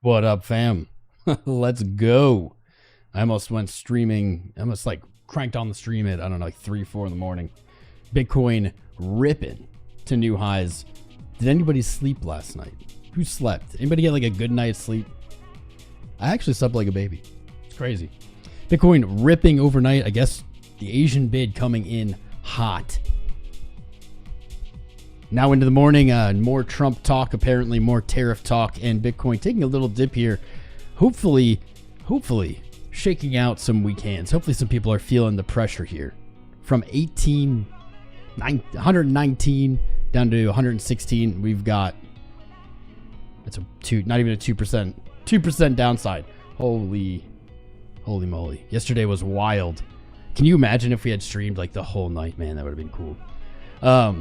What up, fam? Let's go. I almost went streaming. I almost like cranked on the stream at, I don't know, like 3, 4 in the morning. Bitcoin ripping to new highs. Did anybody sleep last night? Who slept? Anybody get like a good night's sleep? I actually slept like a baby. It's crazy. Bitcoin ripping overnight. I guess the Asian bid coming in hot. Now into the morning, more Trump talk, apparently more tariff talk, and Bitcoin taking a little dip here. Hopefully shaking out some weak hands. Hopefully some people are feeling the pressure here. From 119 down to 116, we've got, it's a not even a 2% downside. Holy moly. Yesterday was wild. Can you imagine if we had streamed like the whole night? Man, that would have been cool.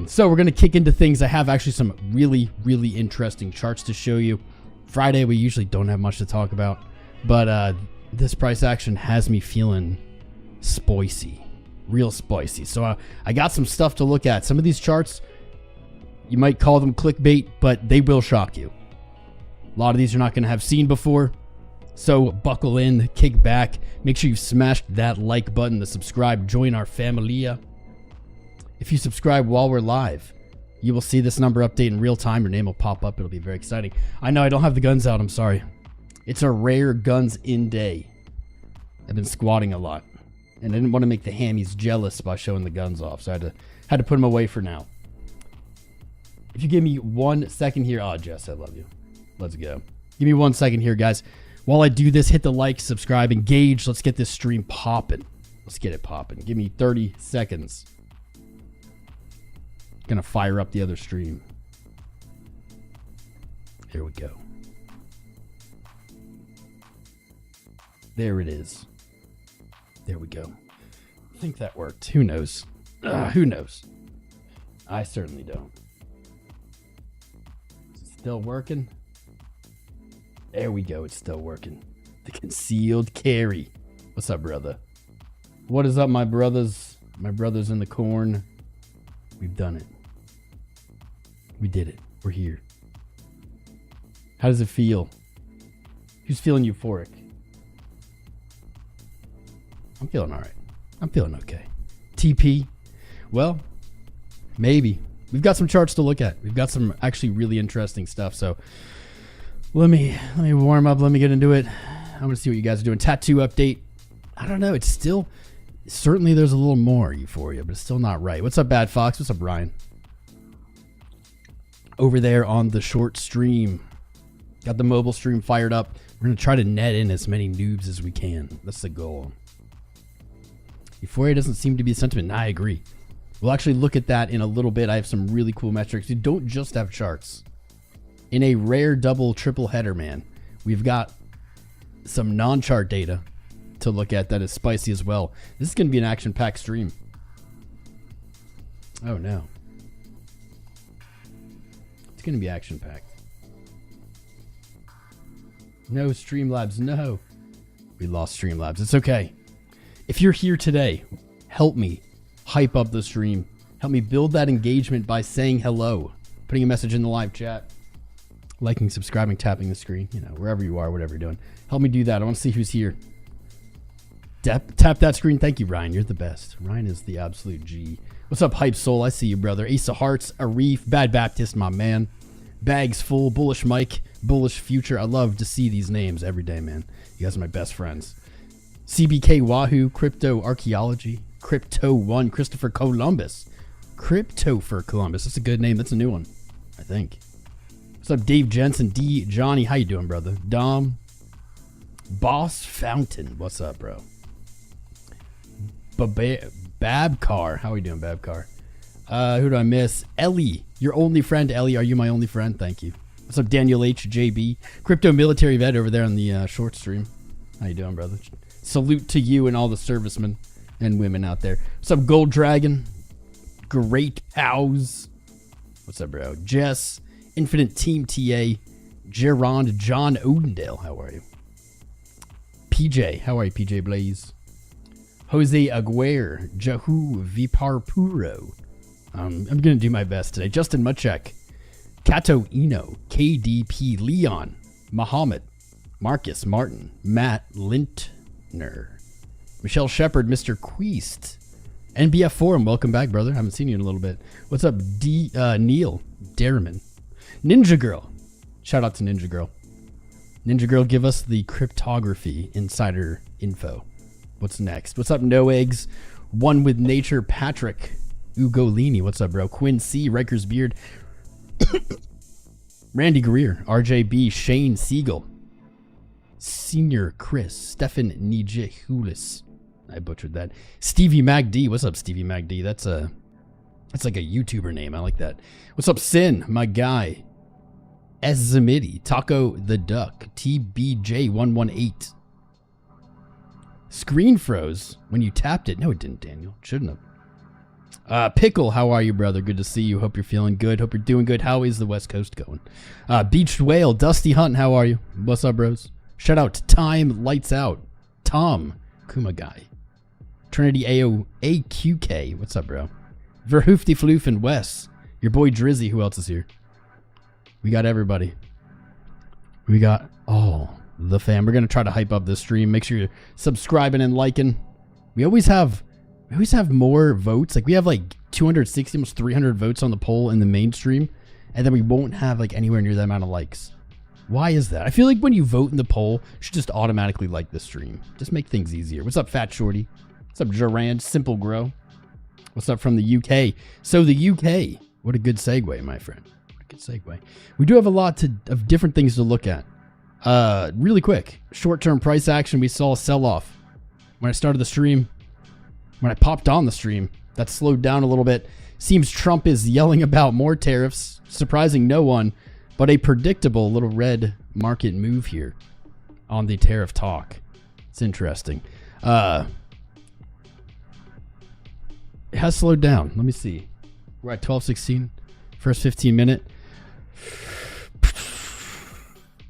So we're going to kick into things. I have actually some really interesting charts to show you. Friday, we usually don't have much to talk about, but this price action has me feeling spicy, real spicy. So I got some stuff to look at. Some of these charts, you might call them clickbait, but they will shock you. A lot of these you're not going to have seen before. So buckle in, kick back. Make sure you've smashed that like button, the subscribe, join our familia. If you subscribe while we're live, you will see this number update in real time. Your name will pop up. It'll be very exciting. I know I don't have the guns out. I'm sorry. It's a rare guns in day. I've been squatting a lot, and I didn't want to make the hammies jealous by showing the guns off, so I had to put them away for now. If you give me 1 second here, oh Jess, I love you. Let's go. Give me 1 second here, guys. While I do this, hit the like, subscribe, engage. Let's get this stream popping. Let's get it popping. Give me 30 seconds. Gonna fire up the other stream. Here we go. There it is. There we go. I think that worked. Who knows? Who knows? I certainly don't. Is it still working? There we go. It's still working. The concealed carry. What's up, brother? What is up, my brothers? My brothers in the corn. We've done it. We did it. We're here. How does it feel? Who's feeling euphoric? I'm feeling all right. I'm feeling okay. TP? Well, maybe. We've got some charts to look at. We've got some actually really interesting stuff. So let me warm up. Let me get into it. I'm going to see what you guys are doing. Tattoo update. I don't know. It's still, certainly there's a little more euphoria, but it's still not right. What's up, Bad Fox? What's up, Ryan? Over there on the short stream. Got the mobile stream fired up. We're going to try to net in as many noobs as we can. That's the goal. Euphoria doesn't seem to be a sentiment. I agree. We'll actually look at that in a little bit. I have some really cool metrics. You don't just have charts. In a rare double, triple header, man, we've got some non-chart data to look at that is spicy as well. This is going to be an action-packed stream. Oh, no. It's going to be action-packed. No, Streamlabs, no. We lost Streamlabs. It's okay. If you're here today, help me hype up the stream. Help me build that engagement by saying hello, putting a message in the live chat, liking, subscribing, tapping the screen, you know, wherever you are, whatever you're doing. Help me do that. I want to see who's here. Tap that screen. Thank you, Ryan. You're the best. Ryan is the absolute G. What's up, Hype Soul? I see you, brother. Ace of Hearts, Arif, Bad Baptist, my man. Bags Full, Bullish Mike, Bullish Future. I love to see these names every day, man. You guys are my best friends. CBK Wahoo, Crypto Archaeology, Crypto One, Christopher Columbus. Crypto for Columbus. That's a good name. That's a new one, I think. What's up, Dave Jensen, D. Johnny? How you doing, brother? Dom. Boss Fountain. What's up, bro? Babcar. How are we doing, Babcar? Who do I miss? Ellie. Your only friend, Ellie. Are you my only friend? Thank you. What's up, Daniel H. JB? Crypto Military Vet over there on the short stream. How you doing, brother? Salute to you and all the servicemen and women out there. What's up, Gold Dragon? Great House. What's up, bro? Jess. Infinite Team TA. Gerard John Odendale, how are you? PJ, how are you, PJ Blaze? 𝐂𝐨𝐿𝐴guer, Jahu Viparpuro. I'm going to do my best today. Justin Mutchek, Kato Eno, KDP Leon, Muhammad, Marcus Martin, Matt Lintner, Michelle Shepard, Mr. Queest, NBF Forum, welcome back, brother. Haven't seen you in a little bit. What's up, Neil Derriman, Ninja Girl. Shout out to Ninja Girl. Ninja Girl, give us the cryptography insider info. What's next? What's up, No Eggs? One with Nature, Patrick Ugolini. What's up, bro? Quinn C, Rikers Beard, Randy Greer, RJB, Shane Siegel, Senior Chris, Stefan Nijehulis. I butchered that. Stevie MacD. What's up, Stevie MacD? That's like a YouTuber name. I like that. What's up, Sin? My guy. Zamidi, Taco the Duck, TBJ118. Screen froze when you tapped it. No, it didn't, Daniel. Shouldn't have. Pickle, how are you, brother? Good to see you. Hope you're feeling good. Hope you're doing good. How is the West Coast going? Beached Whale, Dusty Hunt, how are you? What's up, bros? Shout out to Time Lights Out, Tom Kumagai, Trinity 𝐂𝐴𝐞𝐞. What's up, bro? Verhoofty Floof and Wes. Your boy Drizzy. Who else is here? We got everybody. We got all the fam. We're going to try to hype up this stream. Make sure you're subscribing and liking. We always have more votes. Like we have like 260, almost 300 votes on the poll in the mainstream. And then we won't have like anywhere near that amount of likes. Why is that? I feel like when you vote in the poll, you should just automatically like the stream. Just make things easier. What's up, Fat Shorty? What's up, Durand? Simple Grow. What's up from the UK? So the UK. What a good segue, my friend. Good segue. We do have a lot of different things to look at. Really quick, short-term price action. We saw a sell-off when I started the stream. When I popped on the stream, that slowed down a little bit. Seems Trump is yelling about more tariffs, surprising no one, but a predictable little red market move here on the tariff talk. It's interesting. It has slowed down. Let me see. We're at 12:16. First 15 minute.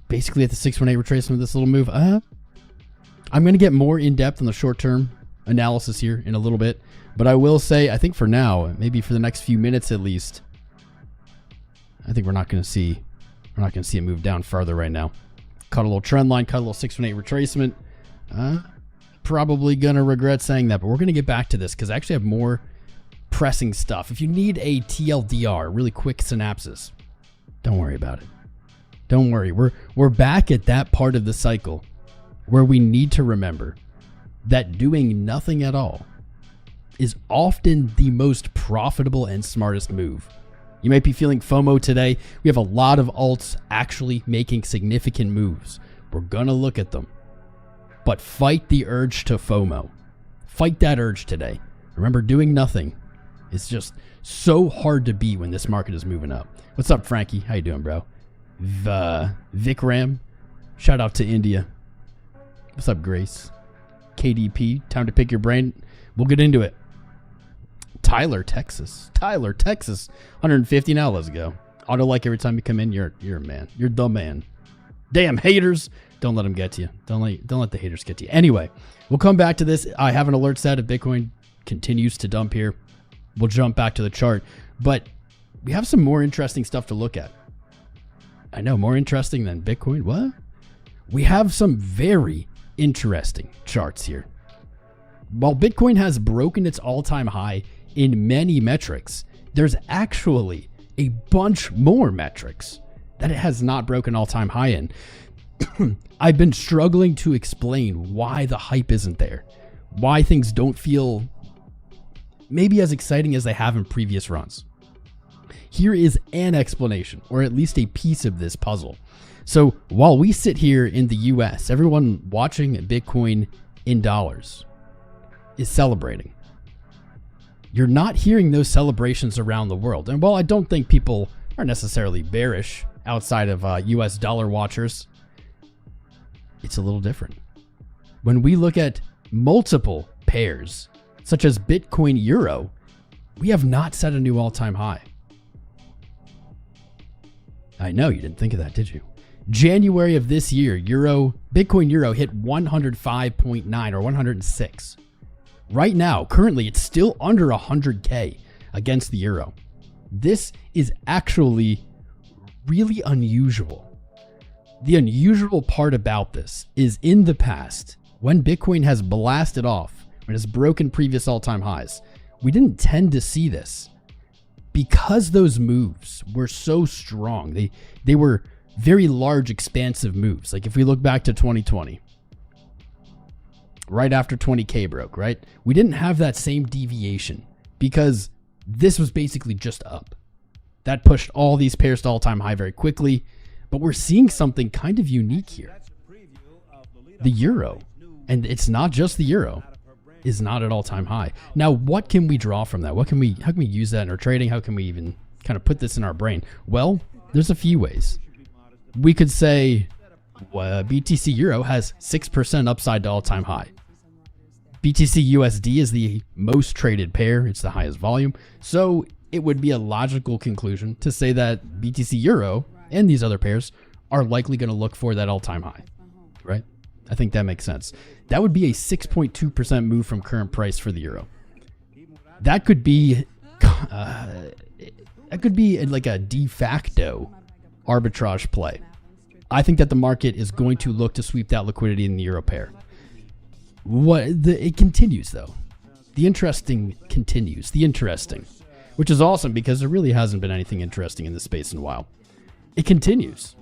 Basically at the 618 retracement of this little move. I'm going to get more in depth on the short term analysis here in a little bit, but I will say, I think for now, maybe for the next few minutes at least, I think we're not going to see it move down further right now. Cut a little trend line, cut a little 618 retracement. Probably going to regret saying that, but we're going to get back to this because I actually have more pressing stuff. If you need a TLDR, really quick synopsis, don't worry about it. Don't worry. We're back at that part of the cycle where we need to remember that doing nothing at all is often the most profitable and smartest move. You might be feeling FOMO today. We have a lot of alts actually making significant moves. We're going to look at them. But fight the urge to FOMO. Fight that urge today. Remember, doing nothing is just so hard to beat when this market is moving up. What's up, Frankie? How you doing, bro? Vikram. Shout out to India. What's up, Grace? KDP. Time to pick your brain. We'll get into it. Tyler, Texas. 150 now. Let's go. Auto like every time you come in. You're a man. You're the man. Damn haters. Don't let them get to you. Don't let the haters get to you. Anyway, we'll come back to this. I have an alert set if Bitcoin continues to dump here. We'll jump back to the chart, but we have some more interesting stuff to look at. I know, more interesting than Bitcoin. What? We have some very interesting charts here. While Bitcoin has broken its all-time high in many metrics, there's actually a bunch more metrics that it has not broken all-time high in. I've been struggling to explain why the hype isn't there, why things don't feel maybe as exciting as they have in previous runs. Here is an explanation, or at least a piece of this puzzle. So while we sit here in the US, everyone watching Bitcoin in dollars is celebrating. You're not hearing those celebrations around the world. And while I don't think people are necessarily bearish outside of US dollar watchers, it's a little different. When we look at multiple pairs, such as Bitcoin Euro, we have not set a new all-time high. I know you didn't think of that, did you? January of this year, Bitcoin Euro hit 105.9 or 106. Right now, currently, it's still under 100K against the euro. This is actually really unusual. The unusual part about this is in the past, when Bitcoin has blasted off, when it's broken previous all-time highs, we didn't tend to see this because those moves were so strong. They were very large, expansive moves. Like if we look back to 2020, right after 20K broke, right? We didn't have that same deviation because this was basically just up. That pushed all these pairs to all-time high very quickly. But we're seeing something kind of unique here. The euro, and it's not just the euro, is not at all-time high. Now, what can we draw from that? How can we use that in our trading? How can we even kind of put this in our brain? Well, there's a few ways. We could say BTC Euro has 6% upside to all-time high. BTC USD is the most traded pair. It's the highest volume. So it would be a logical conclusion to say that BTC Euro and these other pairs are likely going to look for that all-time high, right? I think that makes sense. That would be a 6.2% move from current price for the euro. That could be like a de facto arbitrage play. I think that the market is going to look to sweep that liquidity in the euro pair. It continues though. The interesting continues. The interesting, which is awesome because there really hasn't been anything interesting in this space in a while. It continues.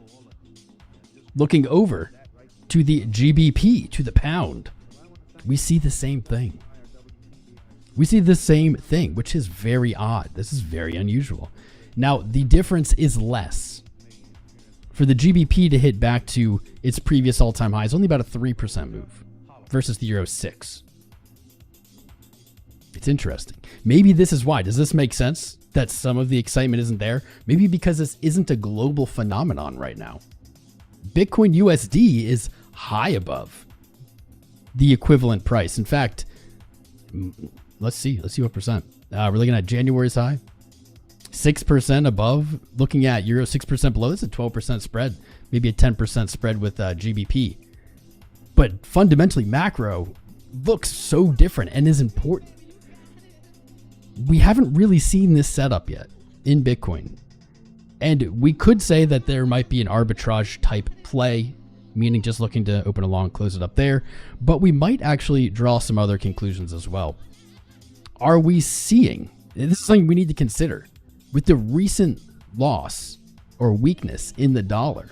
Looking over to the GBP, to the pound, we see the same thing. We see the same thing, which is very odd. This is very unusual. Now, the difference is less. For the GBP to hit back to its previous all-time high is only about a 3% move versus the euro 6. It's interesting. Maybe this is why. Does this make sense that some of the excitement isn't there? Maybe because this isn't a global phenomenon right now. Bitcoin USD is high above the equivalent price. In fact, let's see what percent. We're looking at January's high. 6% above, looking at euro 6% below. It's a 12% spread, maybe a 10% spread with GBP. But fundamentally, macro looks so different and is important. We haven't really seen this setup yet in Bitcoin. And we could say that there might be an arbitrage type play, meaning just looking to open a long, close it up there. But we might actually draw some other conclusions as well. Are we seeing, and this is something we need to consider, with the recent loss or weakness in the dollar,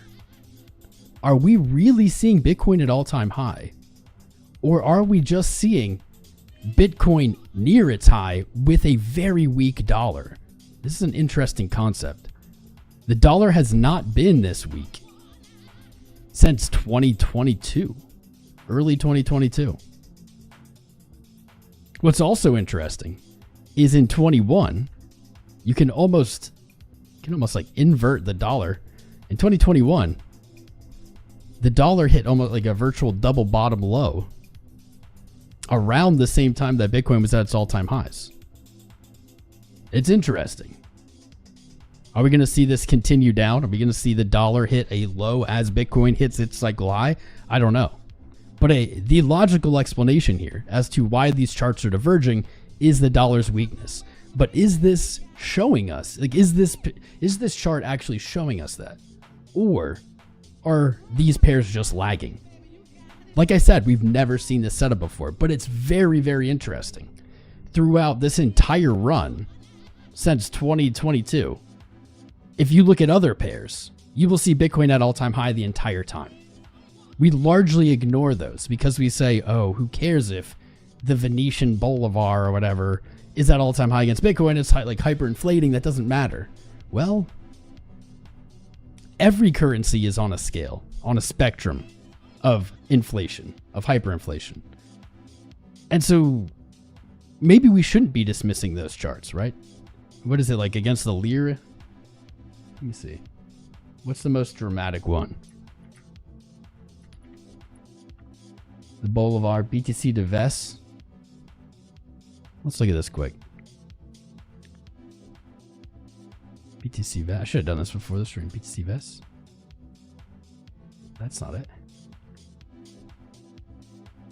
are we really seeing Bitcoin at all-time high? Or are we just seeing Bitcoin near its high with a very weak dollar? This is an interesting concept. The dollar has not been this weak since 2022, early 2022. What's also interesting is in 21, you can almost like invert the dollar. In 2021, the dollar hit almost like a virtual double bottom low around the same time that Bitcoin was at its all-time highs. It's interesting. Are we going to see this continue down? Are we going to see the dollar hit a low as Bitcoin hits its cycle high? I don't know. But the logical explanation here as to why these charts are diverging is the dollar's weakness. But is this showing us, like, is this chart actually showing us that? Or are these pairs just lagging? Like I said, we've never seen this setup before, but it's very, very interesting. Throughout this entire run since 2022, if you look at other pairs, you will see Bitcoin at all-time high the entire time. We largely ignore those because we say, oh, who cares if the Venetian Bolivar or whatever is at all-time high against Bitcoin? It's like hyperinflating. That doesn't matter. Well, every currency is on a scale, on a spectrum of inflation, of hyperinflation. And so maybe we shouldn't be dismissing those charts, right? What is it like against the lira? Let me see. What's the most dramatic one? The Bolivar, BTC to VES. Let's look at this quick. BTC VES. I should have done this before the stream. BTC VES. that's not it.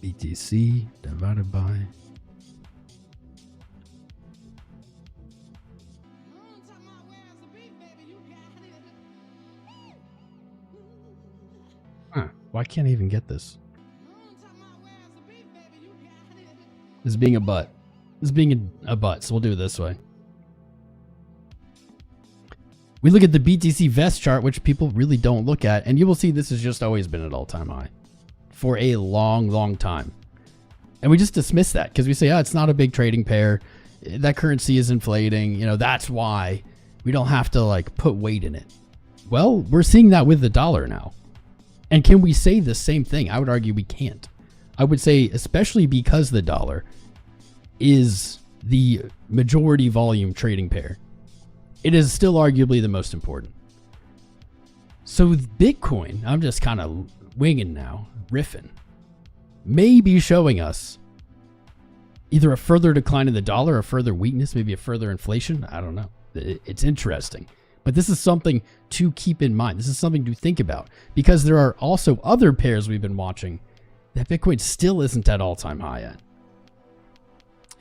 BTC divided by. Huh. Why can't I even get this? This is being a butt. This is being a butt, so we'll do it this way. We look at the BTC vest chart, which people really don't look at, and you will see this has just always been at all-time high for a long, long time. And we just dismiss that because we say, oh, it's not a big trading pair. That currency is inflating. You know, that's why we don't have to like put weight in it. Well, we're seeing that with the dollar now. And can we say the same thing? I would argue we can't. I would say, especially because the dollar is the majority volume trading pair, it is still arguably the most important. So with Bitcoin, I'm just kind of winging now, riffing, may be showing us either a further decline in the dollar, a further weakness, maybe a further inflation. I don't know. It's interesting. But this is something to keep in mind. This is something to think about because there are also other pairs we've been watching that Bitcoin still isn't at all-time high at.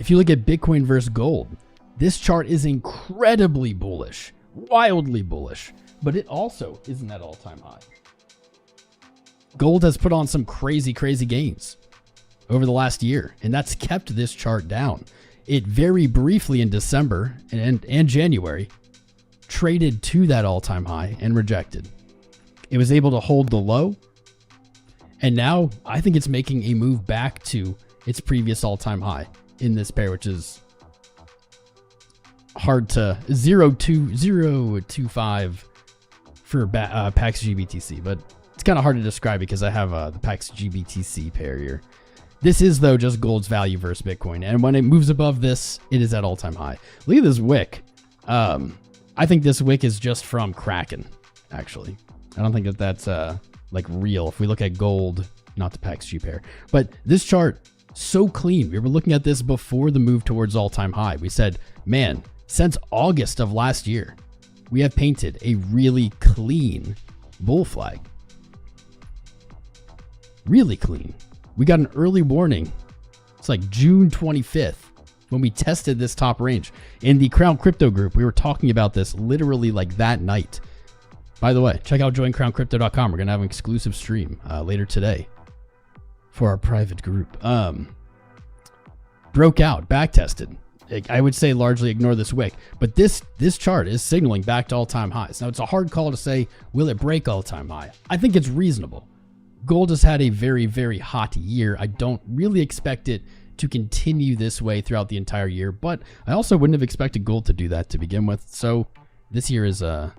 If you look at Bitcoin versus gold, this chart is incredibly bullish, wildly bullish, but it also isn't at all-time high. Gold has put on some crazy, crazy gains over the last year, and that's kept this chart down. It very briefly in December and January traded to that all-time high and rejected. It was able to hold the low, and now I think it's making a move back to its previous all-time high in this pair, which is hard to 0.025 for PAX GBTC, but it's kind of hard to describe because I have the PAX GBTC pair here. This is, though, just gold's value versus Bitcoin, and when it moves above this, it is at all-time high. Look at this wick. I think this wick is just from Kraken, actually. I don't think that that's like real if we look at gold, not the PAX G pair. But this chart, so clean. We were looking at this before the move towards all-time high. We said, man, since August of last year, we have painted a really clean bull flag. Really clean. We got an early warning. It's like June 25th when we tested this top range. In the Crown Crypto group, we were talking about this literally like that night. By the way, check out joincrowncrypto.com. We're going to have an exclusive stream later today for our private group. Broke out, back tested. I would say largely ignore this wick, but this chart is signaling back to all-time highs. Now, it's a hard call to say, will it break all-time high? I think it's reasonable. Gold has had a very, very hot year. I don't really expect it to continue this way throughout the entire year, but I also wouldn't have expected gold to do that to begin with. So this year is kind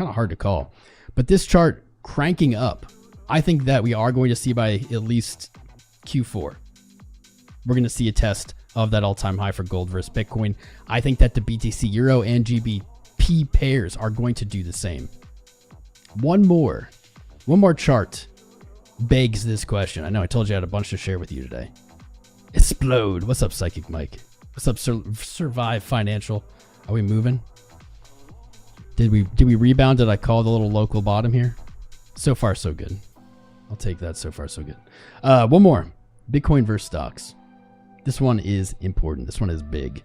of hard to call. But this chart cranking up, I think that we are going to see by at least Q4. We're going to see a test of that all-time high for gold versus Bitcoin. I think that the BTC Euro and GBP pairs are going to do the same. One more chart begs this question. I know I told you I had a bunch to share with you today. Explode. What's up, Psychic Mike? What's up, Survive Financial? Are we moving? Did we rebound? Did I call the little local bottom here? So far, so good. I'll take that. So far, so good. One more. Bitcoin versus stocks. This one is important. This one is big.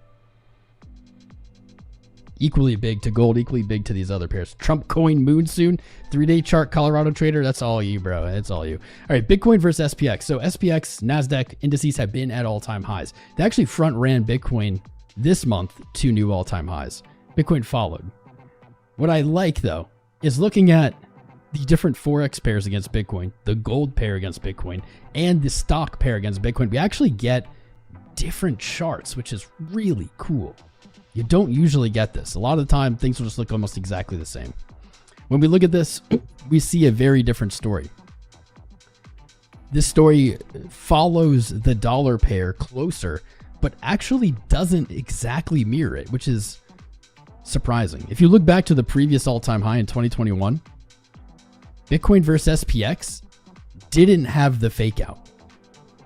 Equally big to gold, equally big to these other pairs. Trump coin moon soon. 3-day chart, Colorado trader. That's all you, bro. It's all you. All right, Bitcoin versus SPX. So SPX, NASDAQ indices have been at all-time highs. They actually front ran Bitcoin this month to new all-time highs. Bitcoin followed. What I like, though, is looking at the different Forex pairs against Bitcoin, the gold pair against Bitcoin, and the stock pair against Bitcoin. We actually get different charts, which is really cool. You don't usually get this. A lot of the time, things will just look almost exactly the same. When we look at this, we see a very different story. This story follows the dollar pair closer, but actually doesn't exactly mirror it, which is surprising. If you look back to the previous all-time high in 2021, Bitcoin versus SPX didn't have the fake out.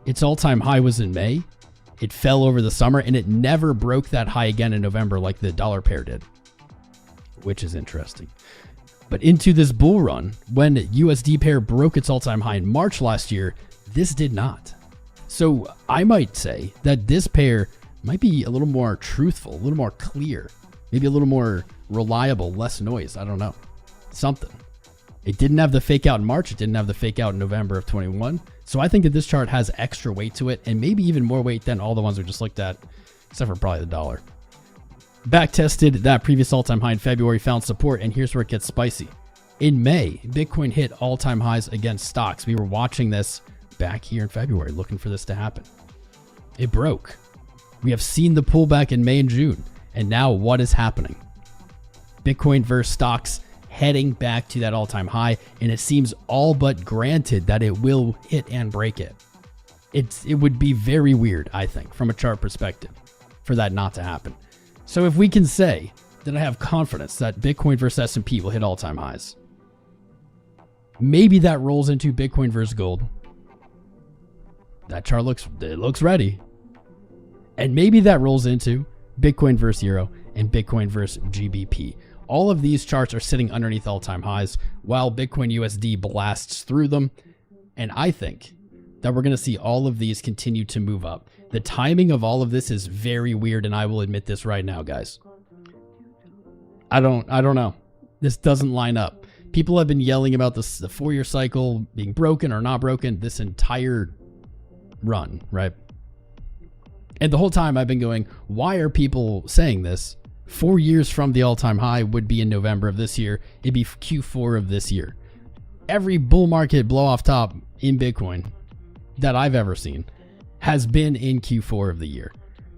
Its all-time high was in May. It fell over the summer, and it never broke that high again in November like the dollar pair did, which is interesting. But into this bull run, when USD pair broke its all-time high in March last year, this did not. So I might say that this pair might be a little more truthful, a little more clear, maybe a little more reliable, less noise. I don't know. Something. It didn't have the fake out in March. It didn't have the fake out in November of 21. So I think that this chart has extra weight to it, and maybe even more weight than all the ones we just looked at, except for probably the dollar. Back tested that previous all-time high in February, found support, and here's where it gets spicy. In May, Bitcoin hit all-time highs against stocks. We were watching this back here in February, looking for this to happen. It broke. We have seen the pullback in May and June, and now what is happening? Bitcoin versus stocks heading back to that all-time high, and it seems all but granted that it will hit and break it. It would be very weird, I think, from a chart perspective, for that not to happen. So if we can say that I have confidence that Bitcoin versus S&P will hit all-time highs, maybe that rolls into Bitcoin versus gold. That chart looks ready. And maybe that rolls into Bitcoin versus Euro and Bitcoin versus GBP. All of these charts are sitting underneath all-time highs while Bitcoin USD blasts through them. And I think that we're going to see all of these continue to move up. The timing of all of this is very weird, and I will admit this right now, guys. I don't know. This doesn't line up. People have been yelling about this, the 4-year cycle being broken or not broken this entire run, right? And the whole time I've been going, why are people saying this? 4 years from the all-time high would be in November of this year. It'd be Q4 of this year. Every bull market blow off top in Bitcoin that I've ever seen has been in Q4 of the year.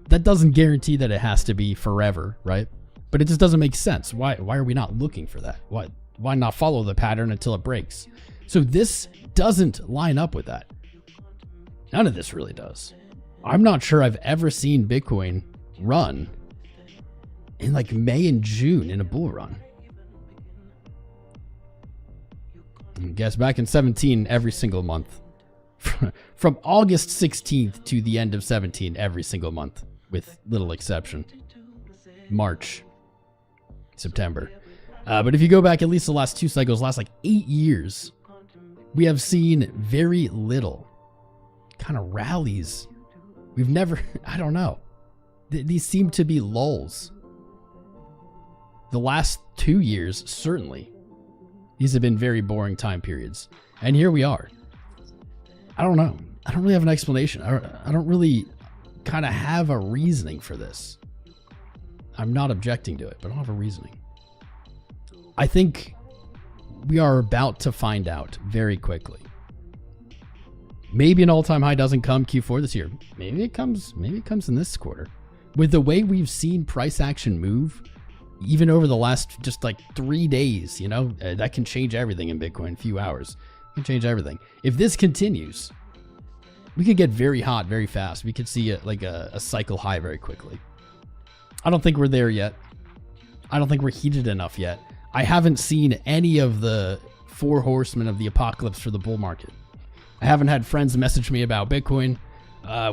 That doesn't guarantee that it has to be forever, right? But it just doesn't make sense. Why are we not looking for that? Why not follow the pattern until it breaks? So this doesn't line up with that. None of this really does. I'm not sure I've ever seen Bitcoin run in like May and June in a bull run. I guess back in 17, every single month. From August 16th to the end of 17, every single month, with little exception. March, September. But if you go back at least the last 2 cycles, last like 8 years, we have seen very little kind of rallies. We've never, I don't know. These seem to be lulls. The last 2 years, certainly. These have been very boring time periods. And here we are. I don't know. I don't really have an explanation. I don't really kind of have a reasoning for this. I'm not objecting to it, but I don't have a reasoning. I think we are about to find out very quickly. Maybe an all-time high doesn't come Q4 this year. Maybe it comes in this quarter. With the way we've seen price action move, even over the last just like 3 days, you know, that can change everything in Bitcoin. A few hours can change everything. If this continues, we could get very hot very fast. We could see a cycle high very quickly. I don't think we're there yet. I don't think we're heated enough yet. I haven't seen any of the 4 horsemen of the apocalypse for the bull market. I haven't had friends message me about Bitcoin.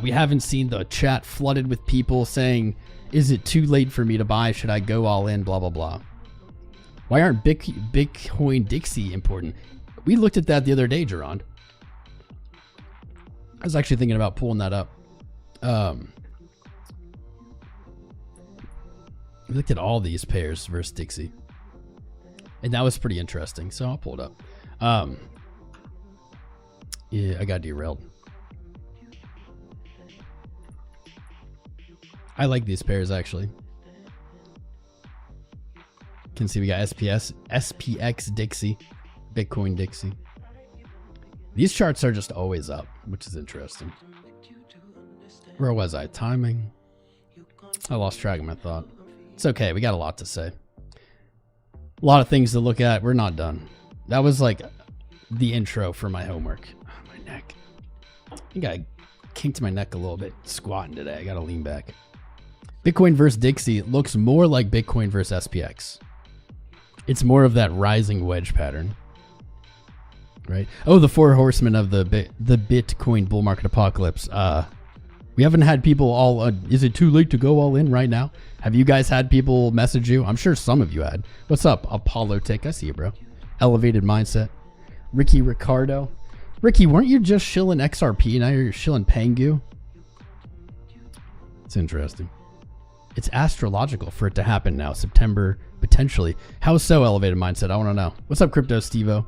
We haven't seen the chat flooded with people saying, is it too late for me to buy? Should I go all in? Blah, blah, blah. Why aren't Bitcoin Dixie important? We looked at that the other day, Gerard. I was actually thinking about pulling that up. We looked at all these pairs versus Dixie. And that was pretty interesting. So I'll pull it up. Yeah, I got derailed. I like these pairs actually. You can see we got SPX Dixie, Bitcoin Dixie. These charts are just always up, which is interesting. Where was I? Timing. I lost track of my thought. It's okay. We got a lot to say. A lot of things to look at. We're not done. That was like the intro for my homework. Oh, my neck. I think I kinked my neck a little bit squatting today. I got to lean back. Bitcoin versus Dixie looks more like Bitcoin versus SPX. It's more of that rising wedge pattern. Right? Oh, the 4 horsemen of the Bitcoin bull market apocalypse. We haven't had people all, is it too late to go all in right now? Have you guys had people message you? I'm sure some of you had. What's up, Apollo Tick? I see you, bro. Elevated mindset. Ricky Ricardo. Ricky, weren't you just shilling XRP? Now you're shilling Pengu? It's interesting. It's astrological for it to happen now. September, potentially. How so, elevated mindset? I want to know. What's up, Crypto Stevo?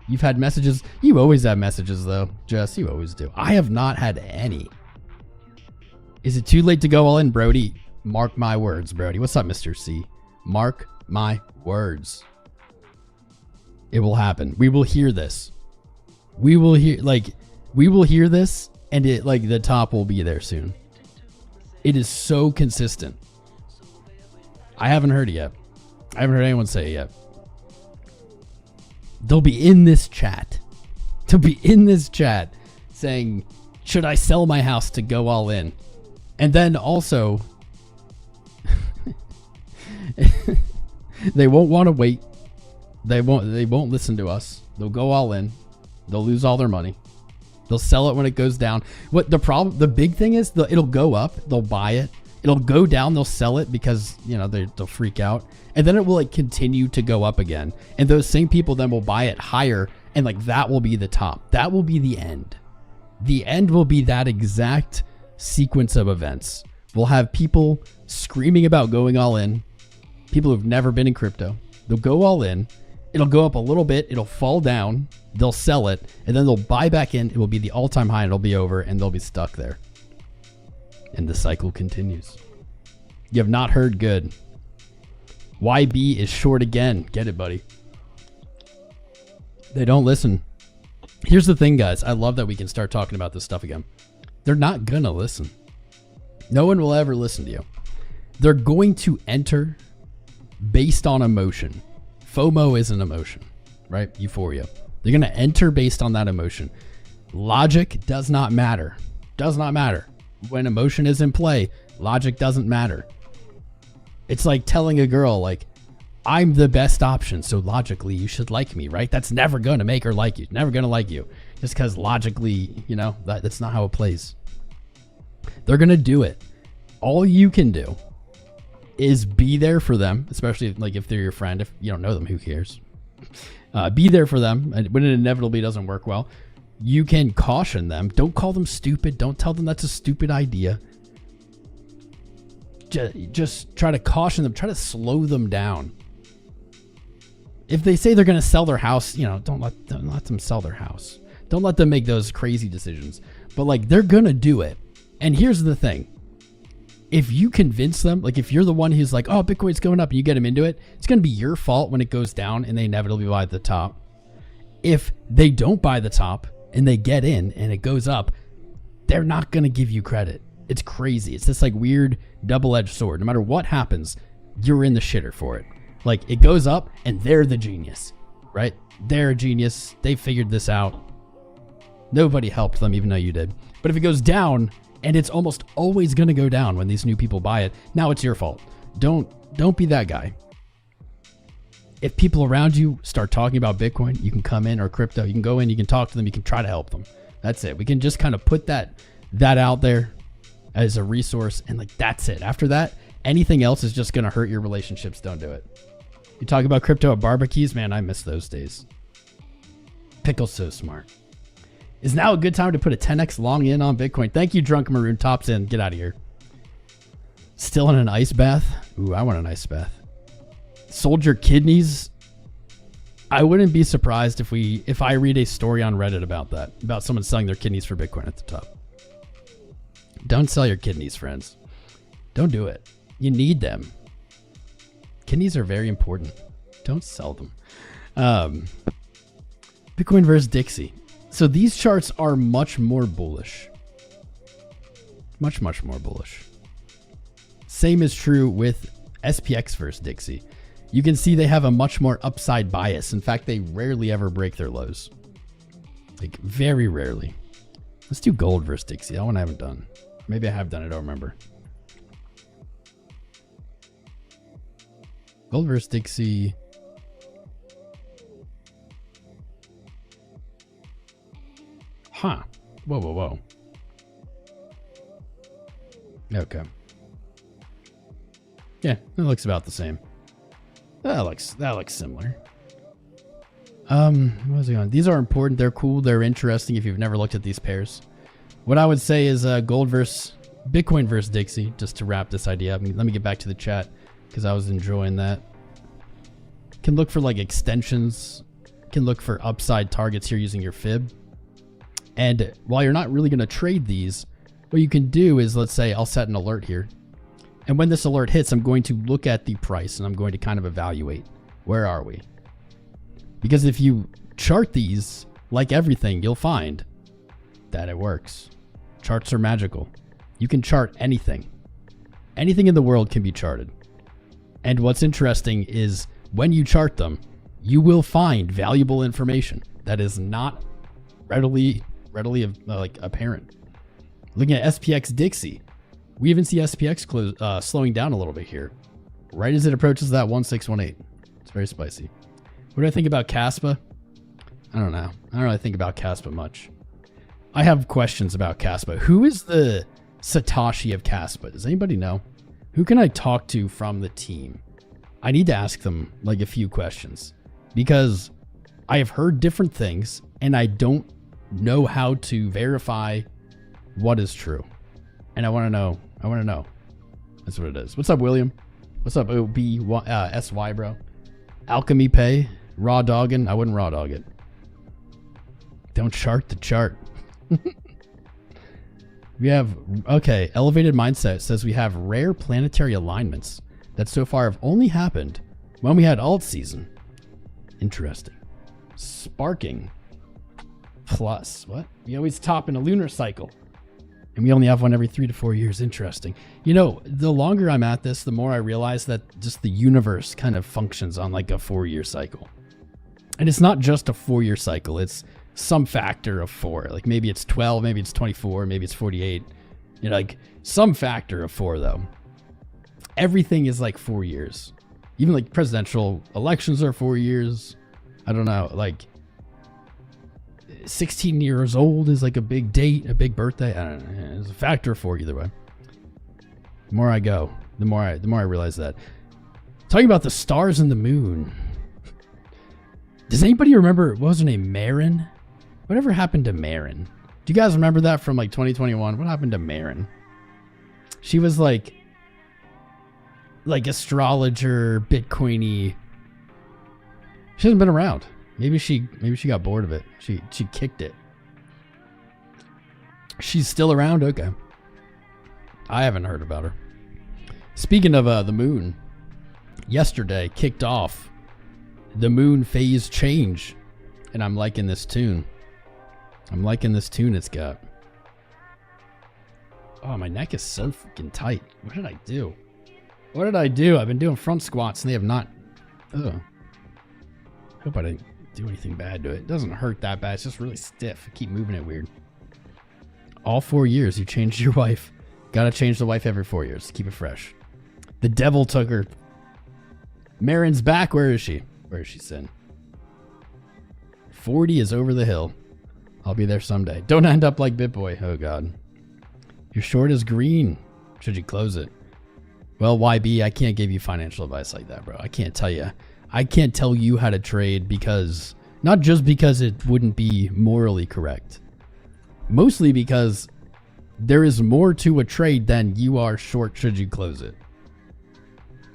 You've had messages. You always have messages, though. Jess, you always do. I have not had any. Is it too late to go all in, Brody? Mark my words, Brody. What's up, Mr. C? Mark my words. It will happen. We will hear this. We will hear this, and it, like, the top will be there soon. It is so consistent. I haven't heard it yet. I haven't heard anyone say it yet. They'll be in this chat. They'll be in this chat saying, should I sell my house to go all in? And then also, they won't want to wait. They won't listen to us. They'll go all in. They'll lose all their money. They'll sell it when it goes down. What the big thing is, it'll go up. They'll buy it. It'll go down. They'll sell it because, you know, they'll freak out. And then it will, like, continue to go up again. And those same people then will buy it higher. And, like, that will be the top. That will be the end. The end will be that exact sequence of events. We'll have people screaming about going all in. People who've never been in crypto. They'll go all in. It'll go up a little bit. It'll fall down. They'll sell it. And then they'll buy back in. It will be the all-time high. And it'll be over. And they'll be stuck there. And the cycle continues. You have not heard good. YB is short again. Get it, buddy. They don't listen. Here's the thing, guys. I love that we can start talking about this stuff again. They're not going to listen. No one will ever listen to you. They're going to enter based on emotion. FOMO is an emotion, right? Euphoria. They're going to enter based on that emotion. Logic does not matter. Does not matter. When emotion is in play, logic doesn't matter. It's like telling a girl, like, I'm the best option, so logically you should like me, right? That's never going to make her like you. Never going to like you. Just because logically, you know, that's not how it plays. They're going to do it. All you can do is be there for them, especially like if they're your friend. If you don't know them, who cares? Be there for them. And when it inevitably doesn't work well, you can caution them. Don't call them stupid. Don't tell them that's a stupid idea. Just try to caution them. Try to slow them down. If they say they're going to sell their house, you know, don't let them sell their house. Don't let them make those crazy decisions. But, like, they're going to do it. And here's the thing. If you convince them, like, if you're the one who's like, oh, Bitcoin's going up, and you get them into it, it's going to be your fault when it goes down and they inevitably buy the top. If they don't buy the top and they get in and it goes up, they're not going to give you credit. It's crazy. It's this, like, weird double-edged sword. No matter what happens, you're in the shitter for it. Like, it goes up and they're the genius, right? They're a genius. They figured this out. Nobody helped them, even though you did. But if it goes down, and it's almost always going to go down when these new people buy it, now it's your fault. Don't be that guy. If people around you start talking about Bitcoin, you can come in, or crypto, you can go in, you can talk to them, you can try to help them. That's it. We can just kind of put that out there as a resource, and, like, that's it. After that, anything else is just going to hurt your relationships. Don't do it. You talk about crypto at barbecues, man, I miss those days. Pickle's so smart. Is now a good time to put a 10x long in on Bitcoin? Thank you, Drunk Maroon. Tops in. Get out of here. Still in an ice bath? Ooh, I want an ice bath. Sold your kidneys? I wouldn't be surprised if I read a story on Reddit about that. About someone selling their kidneys for Bitcoin at the top. Don't sell your kidneys, friends. Don't do it. You need them. Kidneys are very important. Don't sell them. Bitcoin versus Dixie. So these charts are much more bullish. Much, much more bullish. Same is true with SPX versus Dixie. You can see they have a much more upside bias. In fact, they rarely ever break their lows. Like, very rarely. Let's do gold versus Dixie. That one I haven't done. Maybe I have done it. I don't remember. Gold versus Dixie. Huh. Whoa, whoa, whoa. Okay. Yeah, it looks about the same. That looks similar. What was I on? These are important. They're cool. They're interesting if you've never looked at these pairs. What I would say is gold versus Bitcoin versus Dixie, just to wrap this idea up. Let me get back to the chat because I was enjoying that. Can look for like extensions. Can look for upside targets here using your fib. And while you're not really going to trade these, what you can do is, let's say I'll set an alert here. And when this alert hits, I'm going to look at the price and I'm going to kind of evaluate. Where are we? Because if you chart these, like everything, you'll find that it works. Charts are magical. You can chart anything. Anything in the world can be charted. And what's interesting is when you chart them, you will find valuable information that is not readily like apparent. Looking at SPX Dixie, we even see SPX slowing down a little bit here, right as it approaches that 1618. It's very spicy. What do I think about Caspa? I don't know. I don't really think about Caspa much. I have questions about Caspa. Who is the Satoshi of Caspa? Does anybody know? Who can I talk to from the team? I need to ask them like a few questions because I have heard different things and I don't know how to verify what is true. And I want to know. I want to know. That's what it is. What's up, William? What's up, OBSY, bro? Alchemy Pay, raw dogging. I wouldn't raw dog it. Don't chart the chart. We have, okay, Elevated Mindset says we have rare planetary alignments that so far have only happened when we had alt season. Interesting. Sparking plus, what? We always top in a lunar cycle. And we only have one every 3 to 4 years. Interesting. You know, the longer I'm at this, the more I realize that just the universe kind of functions on like a 4-year cycle. And it's not just a 4-year cycle. It's some factor of 4. Like maybe it's 12, maybe it's 24, maybe it's 48. You know, like some factor of 4 though. Everything is like 4 years. Even like presidential elections are 4 years. I don't know, like 16 years old is like a big date, a big birthday. I don't know. It's a factor of 4 either way. The more I go, the more I realize that. Talking about the stars and the moon. Does anybody remember, what was her name? Marin? Whatever happened to Marin? Do you guys remember that from like 2021? What happened to Marin? She was like astrologer, Bitcoiny. She hasn't been around. Maybe she got bored of it. She kicked it. She's still around? Okay. I haven't heard about her. Speaking of the moon, yesterday kicked off the moon phase change. And I'm liking this tune. I'm liking this tune it's got. Oh, my neck is so freaking tight. What did I do? What did I do? I've been doing front squats and they have not. Ugh. Hope I didn't do anything bad to it. It doesn't hurt that bad. It's just really stiff. I keep moving it weird. All 4 years you changed your wife. Gotta change the wife every 4 years. Keep it fresh. The devil took her. Marin's back. Where is she? Where is she, Sin? 40 is over the hill. I'll be there someday. Don't end up like BitBoy. Oh, God. Your short is green. Should you close it? Well, YB, I can't give you financial advice like that, bro. I can't tell you. I can't tell you how to trade because, not just because it wouldn't be morally correct. Mostly because there is more to a trade than you are short should you close it.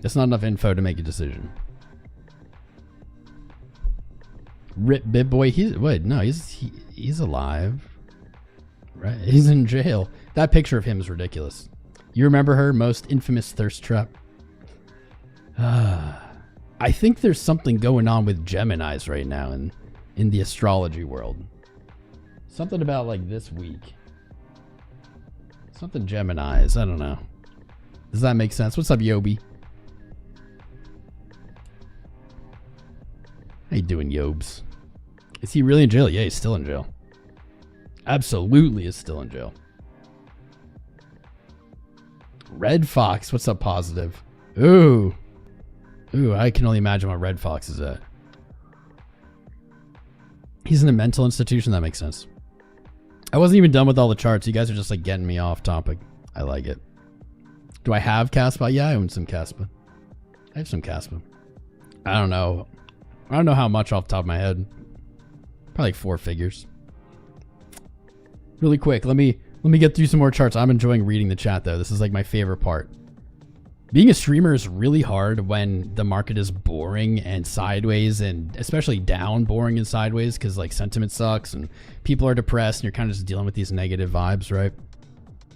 That's not enough info to make a decision. Rip BitBoy, he's alive. Right? He's in jail. That picture of him is ridiculous. You remember her most infamous thirst trap? I think there's something going on with Geminis right now in the astrology world. Something about like this week. Something Geminis. I don't know. Does that make sense? What's up, Yobi? How you doing, Yobes? Is he really in jail? Yeah, he's still in jail. Absolutely is still in jail. Red Fox. What's up, Positive? Ooh. Ooh, I can only imagine what Red Fox is at. He's in a mental institution. That makes sense. I wasn't even done with all the charts. You guys are just like getting me off topic. I like it. Do I have Caspa? Yeah, I own some Caspa. I have some Caspa. I don't know. I don't know how much off the top of my head. Probably like 4 figures. Really quick, let me get through some more charts. I'm enjoying reading the chat though. This is like my favorite part. Being a streamer is really hard when the market is boring and sideways, and especially down, boring and sideways, because like sentiment sucks and people are depressed and you're kind of just dealing with these negative vibes, right?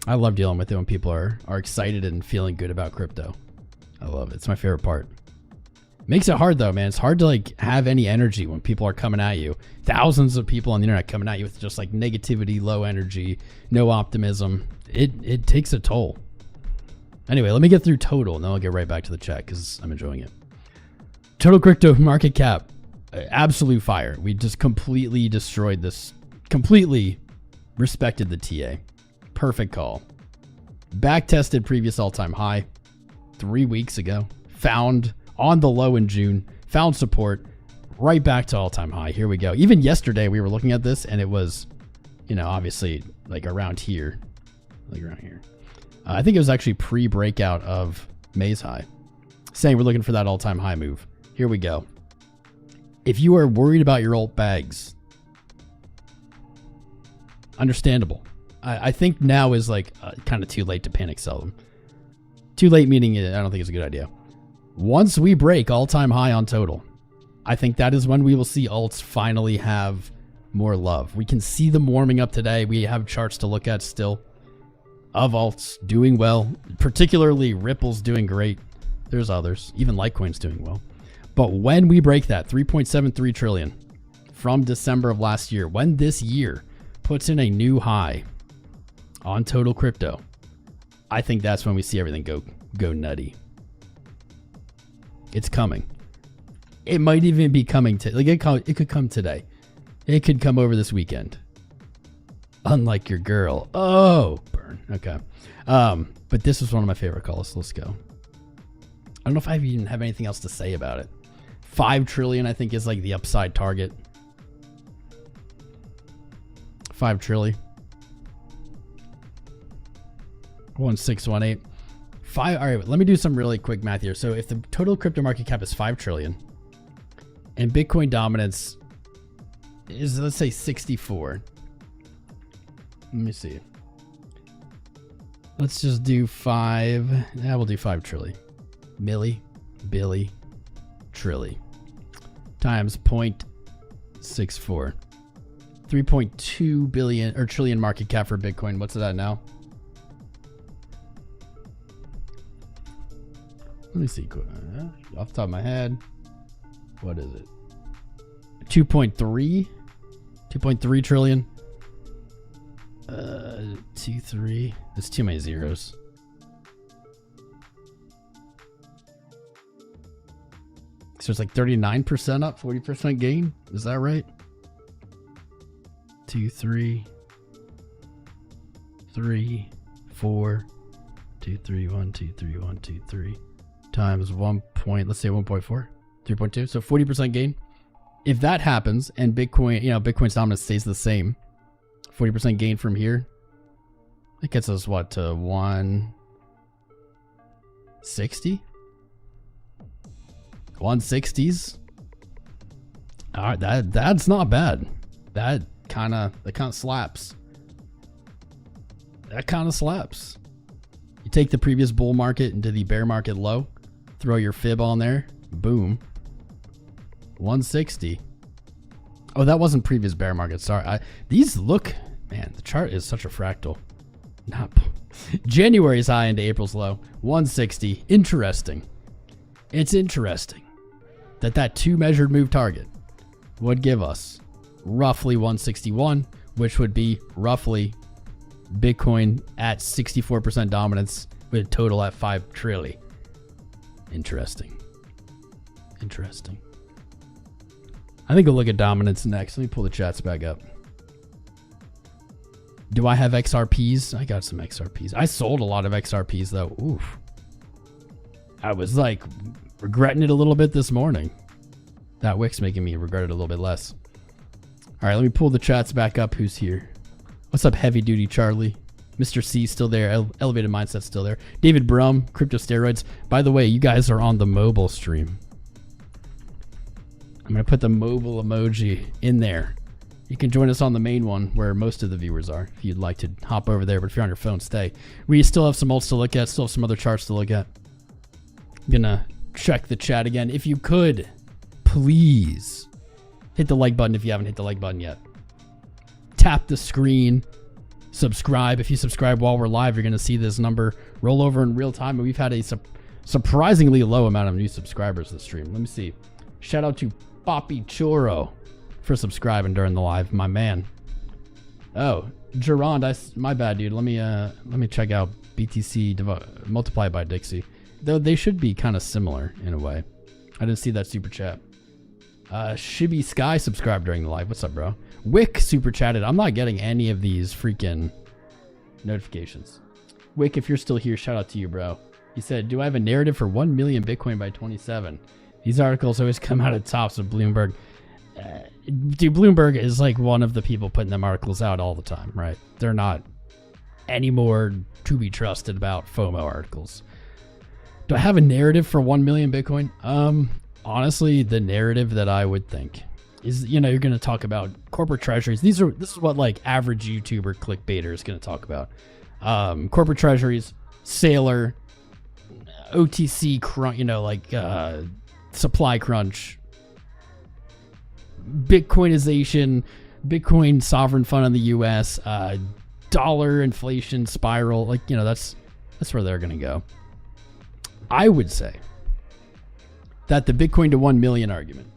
I love dealing with it when people are excited and feeling good about crypto. I love it. It's my favorite part. Makes it hard though, man. It's hard to like have any energy when people are coming at you. Thousands of people on the internet coming at you with just like negativity, low energy, no optimism. It takes a toll. Anyway, let me get through total and then I'll get right back to the chat because I'm enjoying it. Total crypto market cap, absolute fire. We just completely destroyed this, completely respected the TA. Perfect call. Back tested previous all-time high 3 weeks ago. Found on the low in June. Found support. Right back to all-time high. Here we go. Even yesterday we were looking at this and it was, you know, obviously like around here. Like around here. I think it was actually pre-breakout of May's high. Saying we're looking for that all-time high move. Here we go. If you are worried about your alt bags, understandable. I think now is like kind of too late to panic sell them. Too late meaning I don't think it's a good idea. Once we break all-time high on total, I think that is when we will see alts finally have more love. We can see them warming up today. We have charts to look at still of alts doing well, particularly Ripple's doing great. There's others, even Litecoin's doing well. But when we break that 3.73 trillion from December of last year, when this year puts in a new high on total crypto, I think that's when we see everything go nutty. It's coming. It might even be coming to like it could come today. It could come over this weekend. Unlike your girl. Oh, burn. Okay. But this was one of my favorite calls. Let's go. I don't know if I even have anything else to say about it. 5 trillion, I think, is like the upside target. 5 trillion. 1618. All right, let me do some really quick math here. So if the total crypto market cap is 5 trillion and Bitcoin dominance is, let's say, 64. Let me see. Let's just do 5. Yeah, we'll do 5 trillion. Billy, trilly. Times 0.64. 3.2 billion or trillion market cap for Bitcoin. What's it at now? Let me see. Off the top of my head. What is it? 2.3? 2.3 trillion? 2.3. That's too many zeros. So it's like 39% up, 40% gain. Is that right? 2, 3, 3, 4, 2, 3, 1, 2, 3, 1, 2, 3 times 1 point, let's say 1.4, 3.2. So 40% gain. If that happens and Bitcoin, you know, Bitcoin's dominance stays the same, 40% gain from here, it gets us what, to 160? 160s. All right, that's not bad. That kind of slaps. That kind of slaps. You take the previous bull market into the bear market low, throw your fib on there, boom. 160. Oh, that wasn't previous bear market. Sorry. These look, man, the chart is such a fractal. Not January's high into April's low. 160. Interesting. It's interesting that 2 measured move target would give us roughly 161, which would be roughly Bitcoin at 64% dominance with a total at 5 trillion. Interesting. Interesting. I think we'll look at dominance next. Let me pull the chats back up. Do I have XRPs? I got some XRPs. I sold a lot of XRPs though. Oof. I was like regretting it a little bit this morning. That wick's making me regret it a little bit less. All right, let me pull the chats back up. Who's here? What's up, Heavy Duty Charlie? Mr. C still there. Elevated Mindset still there. David Brum, Crypto Steroids. By the way, you guys are on the mobile stream. I'm going to put the mobile emoji in there You can join us on the main one where most of the viewers are if you'd like to hop over there. But if you're on your phone, stay. We still have some alts to look at, still have some other charts to look at. I'm gonna check the chat again. If you could, please hit the like button if you haven't hit the like button yet. Tap the screen, subscribe. If you subscribe while we're live, you're gonna see this number roll over in real time. And we've had a surprisingly low amount of new subscribers this stream. Let me see. Shout out to Papi Churro for subscribing during the live, my man. Oh, Gerard, my bad, dude. Let me check out BTC multiplied by Dixie. Though they should be kind of similar in a way. I didn't see that super chat. Shibby Sky subscribed during the live. What's up, bro? Wick super chatted. I'm not getting any of these freaking notifications. Wick, if you're still here, shout out to you, bro. He said, do I have a narrative for 1 million Bitcoin by 27? These articles always come out at tops of Bloomberg. Dude, Bloomberg is like one of the people putting them articles out all the time, right? They're not any more to be trusted about FOMO articles. Do I have a narrative for 1 million Bitcoin? Honestly, the narrative that I would think is, you know, you're going to talk about corporate treasuries. This is what like average YouTuber clickbaiter is going to talk about. Corporate treasuries, Sailor, OTC crunch, you know, like supply crunch, Bitcoinization, Bitcoin sovereign fund in the US, dollar inflation spiral, like, you know, that's where they're going to go. I would say that the Bitcoin to 1 million argument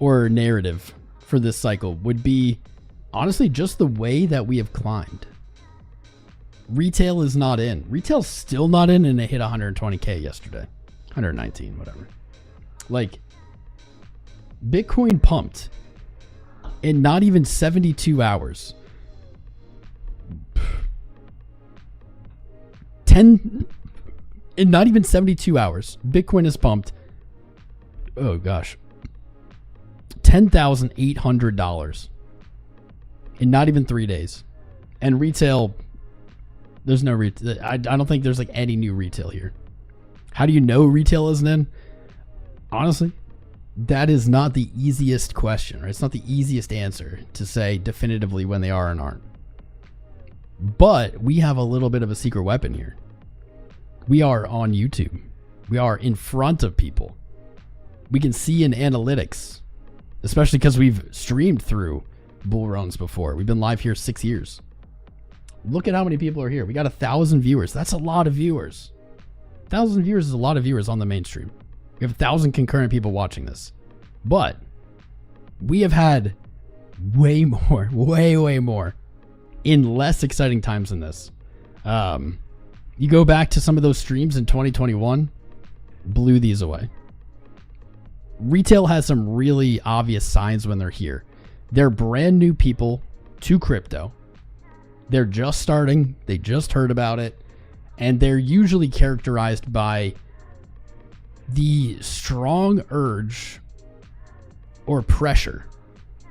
or narrative for this cycle would be honestly just the way that we have climbed. Retail is not in. Retail's still not in, and it hit 120K yesterday. 119, whatever. Like, Bitcoin pumped in not even 72 hours. 10 in not even 72 hours, Bitcoin is pumped. Oh gosh. $10,800 in not even 3 days. And retail, there's no retail. I don't think there's like any new retail here. How do you know retail isn't in? Honestly, that is not the easiest question, right? It's not the easiest answer to say definitively when they are and aren't. But we have a little bit of a secret weapon here. We are on YouTube. We are in front of people. We can see in analytics, especially because we've streamed through bull runs before. We've been live here 6 years. Look at how many people are here. We got 1,000 viewers. That's a lot of viewers. 1,000 viewers is a lot of viewers on the mainstream. We have 1,000 concurrent people watching this. But we have had way more, way more in less exciting times than this. You go back to some of those streams in 2021, blew these away. Retail has some really obvious signs when they're here. They're brand new people to crypto. They're just starting. They just heard about it. And they're usually characterized by the strong urge or pressure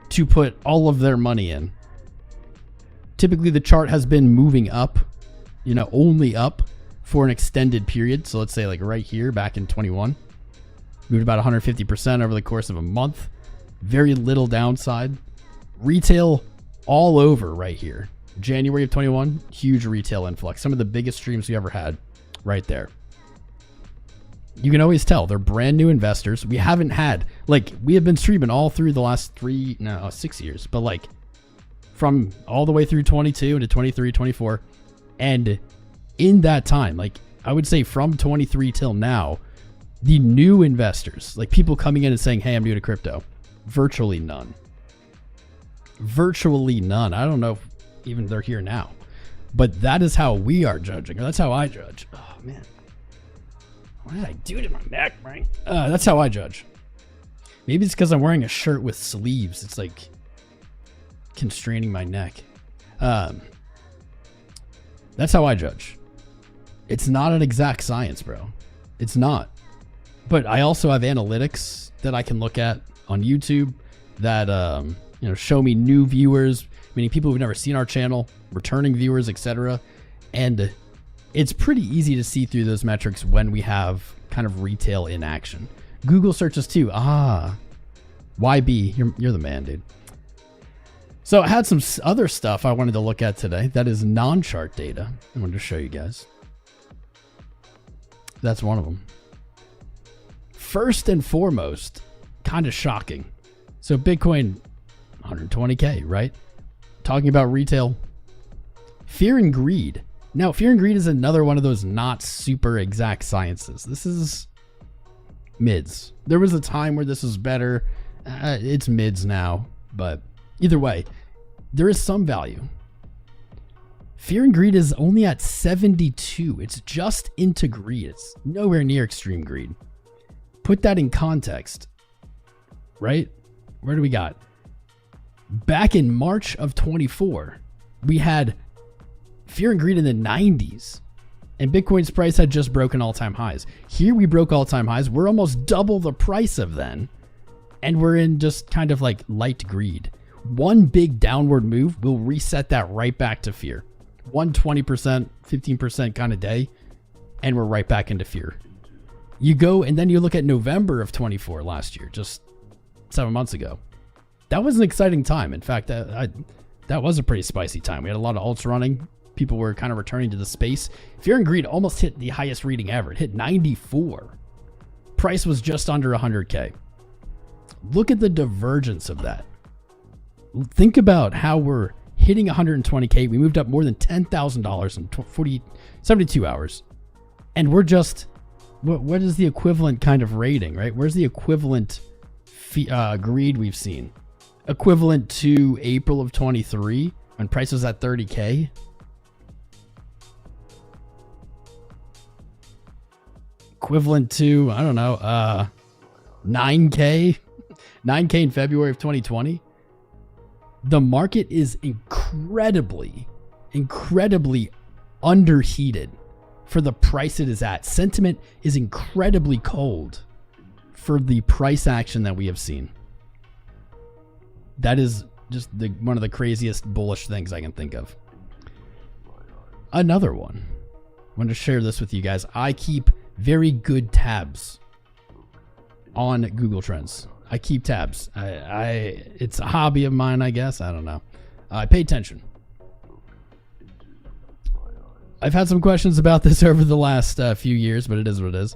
to put all of their money in. Typically, the chart has been moving up, you know, only up for an extended period. So let's say like right here back in 21, moved about 150% over the course of a month. Very little downside. Retail all over right here. January of 21, huge retail influx. Some of the biggest streams we ever had right there. You can always tell they're brand new investors. We haven't had, like, we have been streaming all through the last 6 years, but like from all the way through 22 into 23, 24. And in that time, like I would say from 23 till now, the new investors, like people coming in and saying, hey, I'm new to crypto, virtually none. Virtually none. I don't know if even they're here now, but that is how we are judging. Or that's how I judge. Oh man, what did I do to my neck, right? That's how I judge. Maybe it's because I'm wearing a shirt with sleeves. It's like constraining my neck. That's how I judge. It's not an exact science, bro. It's not. But I also have analytics that I can look at on YouTube that you know, show me new viewers, meaning people who've never seen our channel, returning viewers, etc. And it's pretty easy to see through those metrics when we have kind of retail in action. Google searches too. YB, you're the man, dude. So I had some other stuff I wanted to look at today that is non-chart data. I wanted to show you guys. That's one of them. First and foremost, kind of shocking. So Bitcoin, 120K, right? Talking about retail. Fear and greed. Now, fear and greed is another one of those not super exact sciences. This is mids. There was a time where this was better. It's mids now, but either way, there is some value. Fear and greed is only at 72. It's just into greed. It's nowhere near extreme greed. Put that in context, right? Where do we got? Back in March of 24, we had fear and greed in the 90s, and Bitcoin's price had just broken all-time highs. Here we broke all-time highs. We're almost double the price of then, and we're in just kind of like light greed. One big downward move will reset that right back to fear. 20%, 15% kind of day, and we're right back into fear. You go and then you look at November of 24 last year, just 7 months ago. That was an exciting time. In fact, that was a pretty spicy time. We had a lot of alts running. People were kind of returning to the space. Fear and greed almost hit the highest reading ever. It hit 94. Price was just under 100K. Look at the divergence of that. Think about how we're hitting 120K. We moved up more than $10,000 in 72 hours. And we're just, what is the equivalent kind of rating, right? Where's the equivalent greed we've seen? Equivalent to April of 23 when price was at 30K. Equivalent to, I don't know, 9K in February of 2020. The market is incredibly underheated for the price it is at. Sentiment is incredibly cold for the price action that we have seen. That is just one of the craziest bullish things I can think of. Another one. I want to share this with you guys. I keep very good tabs on Google Trends. I keep tabs. It's a hobby of mine, I guess. I don't know. I pay attention. I've had some questions about this over the last few years, but it is what it is.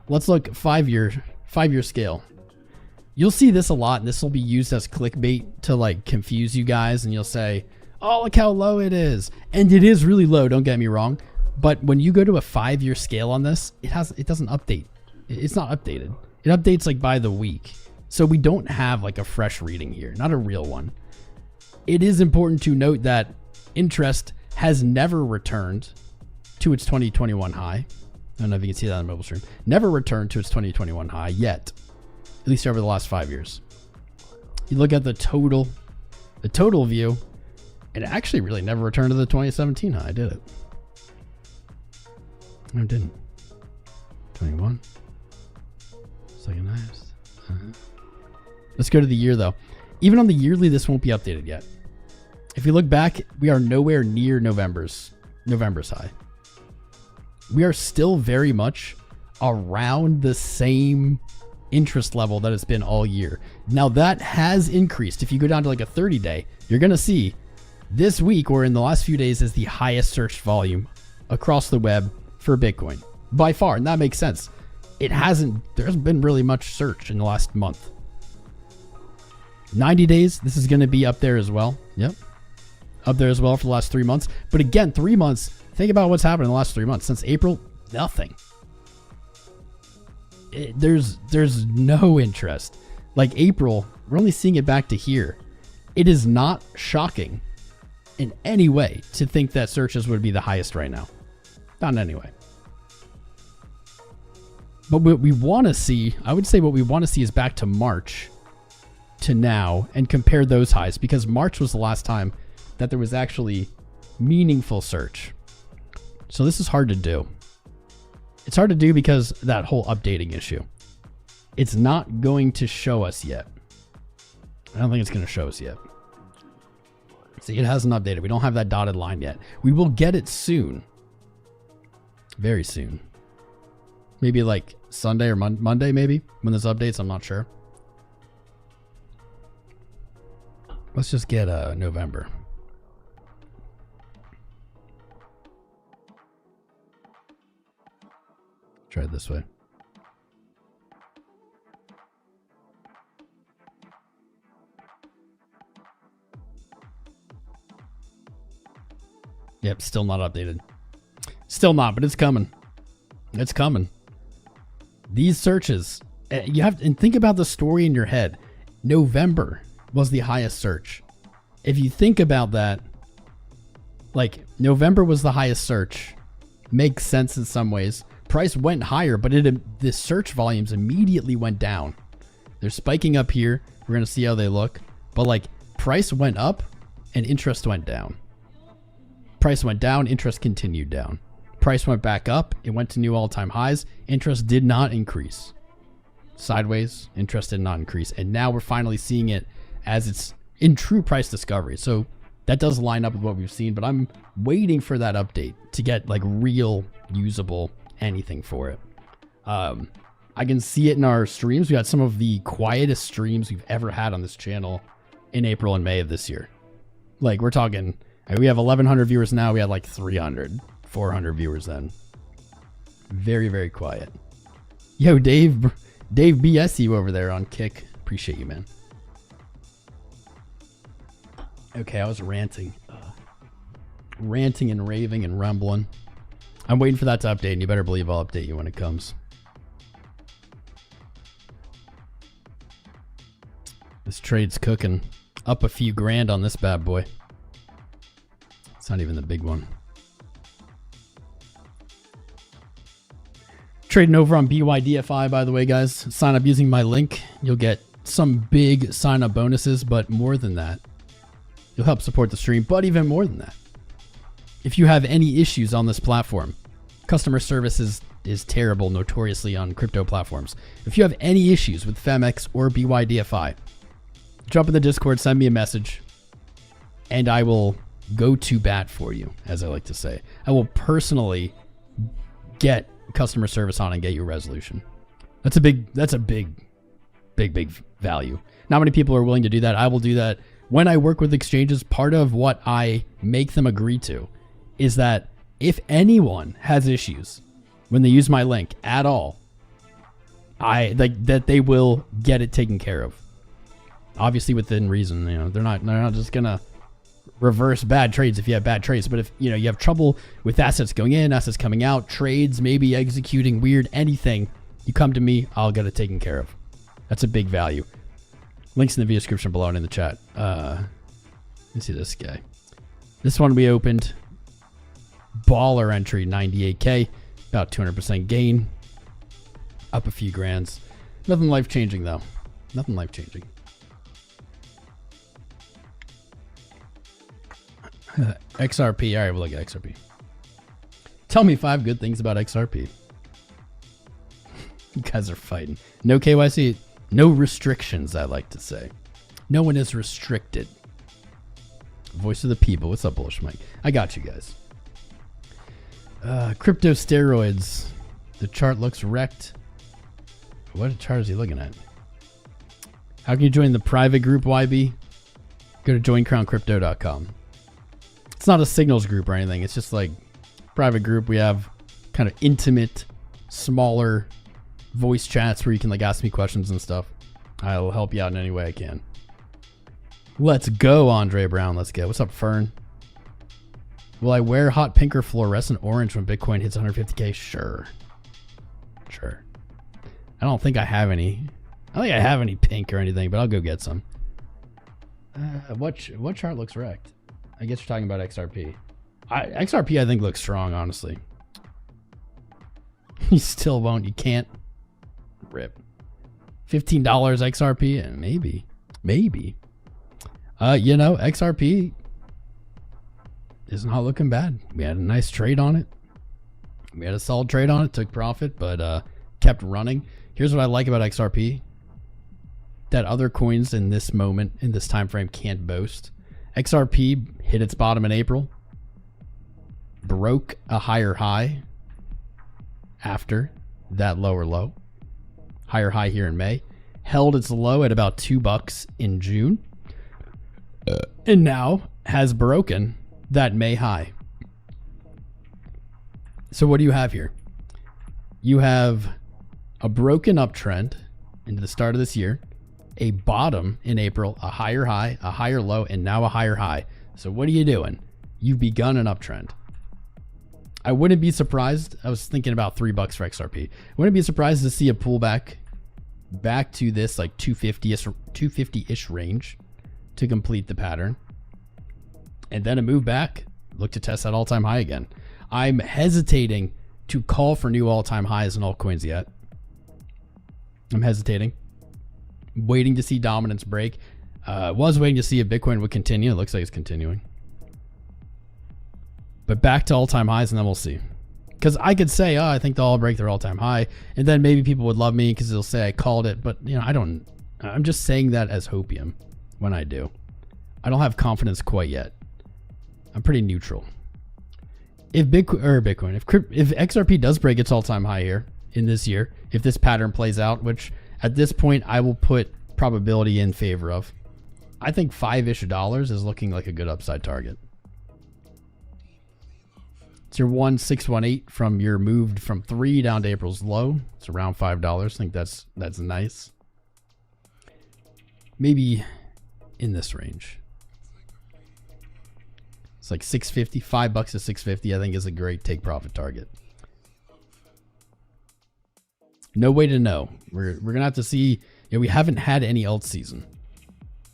Let's look 5-year scale. You'll see this a lot, and this will be used as clickbait to like confuse you guys, and you'll say, "Oh, look how low it is," and it is really low. Don't get me wrong, but when you go to a 5-year scale on this, it doesn't update. It's not updated. It updates like by the week. So we don't have like a fresh reading here, not a real one. It is important to note that interest has never returned to its 2021 high. I don't know if you can see that on the mobile stream. Never returned to its 2021 high yet, at least over the last 5 years. You look at the total view, it actually really never returned to the 2017 high, did it? No, it didn't. 21. Second highest. Let's go to the year though. Even on the yearly, this won't be updated yet. If you look back, we are nowhere near November's high. We are still very much around the same interest level that it's been all year. Now that has increased. If you go down to like a 30-day, you're going to see this week or in the last few days is the highest searched volume across the web for Bitcoin by far. And that makes sense. There hasn't been really much search in the last month. 90 days, this is going to be up there as well. Yep. Up there as well for the last 3 months. But again, 3 months, think about what's happened in the last 3 months. Since April, nothing. There's no interest. Like April, we're only seeing it back to here. It is not shocking in any way to think that searches would be the highest right now. Not in any way. But what we want to see, I would say what we want to see is back to March to now and compare those highs, because March was the last time that there was actually meaningful search. So this is hard to do. It's hard to do because that whole updating issue. It's not going to show us yet. I don't think it's going to show us yet. See, it hasn't updated. We don't have that dotted line yet. We will get it soon. Very soon. Maybe like Sunday or Monday, maybe, when this updates. I'm not sure. Let's just get November. Try it this way. Yep, still not updated. Still not, but it's coming. It's coming. These searches, you have to, and think about the story in your head. November was the highest search. If you think about that, like November was the highest search. Makes sense in some ways. Price went higher, but the search volumes immediately went down. They're spiking up here. We're going to see how they look. But like price went up and interest went down. Price went down, interest continued down. Price went back up, it went to new all-time highs. Interest did not increase. Sideways, interest did not increase. And now we're finally seeing it as it's in true price discovery. So that does line up with what we've seen, but I'm waiting for that update to get like real usable anything for it. I can see it in our streams. We got some of the quietest streams we've ever had on this channel in April and May of this year. Like we're talking, we have 1,100 viewers now. We had like 300, 400 viewers then. Very, very quiet. Yo, Dave BS, you over there on Kick. Appreciate you, man. Okay, I was ranting. Ranting and raving and rumbling. I'm waiting for that to update, and you better believe I'll update you when it comes. This trade's cooking. Up a few grand on this bad boy. It's not even the big one. Trading over on BYDFI, by the way, guys. Sign up using my link. You'll get some big sign-up bonuses, but more than that, you'll help support the stream, but even more than that. If you have any issues on this platform, customer service is terrible notoriously on crypto platforms. If you have any issues with FEMX or BYDFI, jump in the Discord, send me a message, and I will go to bat for you, as I like to say. I will personally get customer service on and get you a resolution. That's a big value. Not many people are willing to do that. I will do that. When I work with exchanges, part of what I make them agree to is that if anyone has issues when they use my link at all, that they will get it taken care of. Obviously within reason, you know, they're not just gonna reverse bad trades if you have bad trades. But if you know you have trouble with assets going in, assets coming out, trades maybe executing weird, anything, you come to me, I'll get it taken care of. That's a big value. Links in the video description below and in the chat. Let me see this guy. This one we opened. Baller entry, 98K, about 200% gain. Up a few grands. Nothing life-changing though. Nothing life-changing. XRP. All right, we'll look at XRP. Tell me 5 good things about XRP. You guys are fighting. No KYC. No restrictions, I like to say. No one is restricted. Voice of the people. What's up, Bullish Mike? I got you guys. Crypto steroids. The chart looks wrecked. What chart is he looking at? How can you join the private group, YB? Go to joincrowncrypto.com. It's not a signals group or anything. It's just like private group. We have kind of intimate, smaller voice chats where you can like ask me questions and stuff. I'll help you out in any way I can. Let's go, Andre Brown. Let's go. What's up, Fern? Will I wear hot pink or fluorescent orange when Bitcoin hits 150K? Sure. Sure. I don't think I have any. I don't think I have any pink or anything, but I'll go get some. What chart looks wrecked? I guess you're talking about XRP. XRP I think looks strong, honestly. You still won't. You can't. Rip. $15 XRP? And maybe. Maybe. You know, XRP is not looking bad. We had a nice trade on it. We had a solid trade on it. Took profit, but kept running. Here's what I like about XRP. That other coins in this moment, in this time frame, can't boast. XRP hit its bottom in April. Broke a higher high after that lower low. Higher high here in May. Held its low at about $2 in June. and now has broken that May high. So what do you have here? You have a broken uptrend into the start of this year, a bottom in April, a higher high, a higher low, and now a higher high. So what are you doing? You've begun an uptrend. I wouldn't be surprised. I was thinking about $3 for XRP. I wouldn't be surprised to see a pullback back to this like 250-ish range to complete the pattern. And then a move back, look to test that all-time high again. I'm hesitating to call for new all-time highs in altcoins yet. I'm hesitating. Waiting to see dominance break. Was waiting to see if Bitcoin would continue. It looks like it's continuing. But back to all-time highs, and then we'll see. Because I could say, oh, I think they'll all break their all-time high, and then maybe people would love me because they'll say I called it. But you know, I don't. I'm just saying that as hopium when I do. I don't have confidence quite yet. I'm pretty neutral. If Bitcoin, if XRP does break its all-time high here in this year, if this pattern plays out, which at this point I will put probability in favor of, I think $5-ish is looking like a good upside target. It's your 1618 from your moved from 3 down to April's low. It's around $5. I think that's nice. Maybe in this range. It's like 650, $5 to 650. I think is a great take profit target. No way to know. We're gonna have to see. You know, we haven't had any alt season,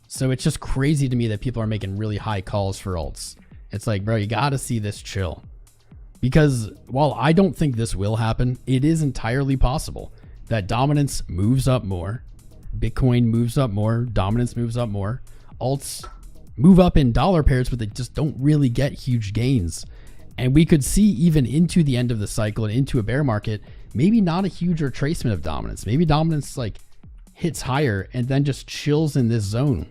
so it's just crazy to me that people are making really high calls for alts. It's like, bro, you gotta see this chill. Because while I don't think this will happen, it is entirely possible that dominance moves up more, Bitcoin moves up more, dominance moves up more, alts move up in dollar pairs, but they just don't really get huge gains. And we could see even into the end of the cycle and into a bear market, maybe not a huge retracement of dominance. Maybe dominance like hits higher and then just chills in this zone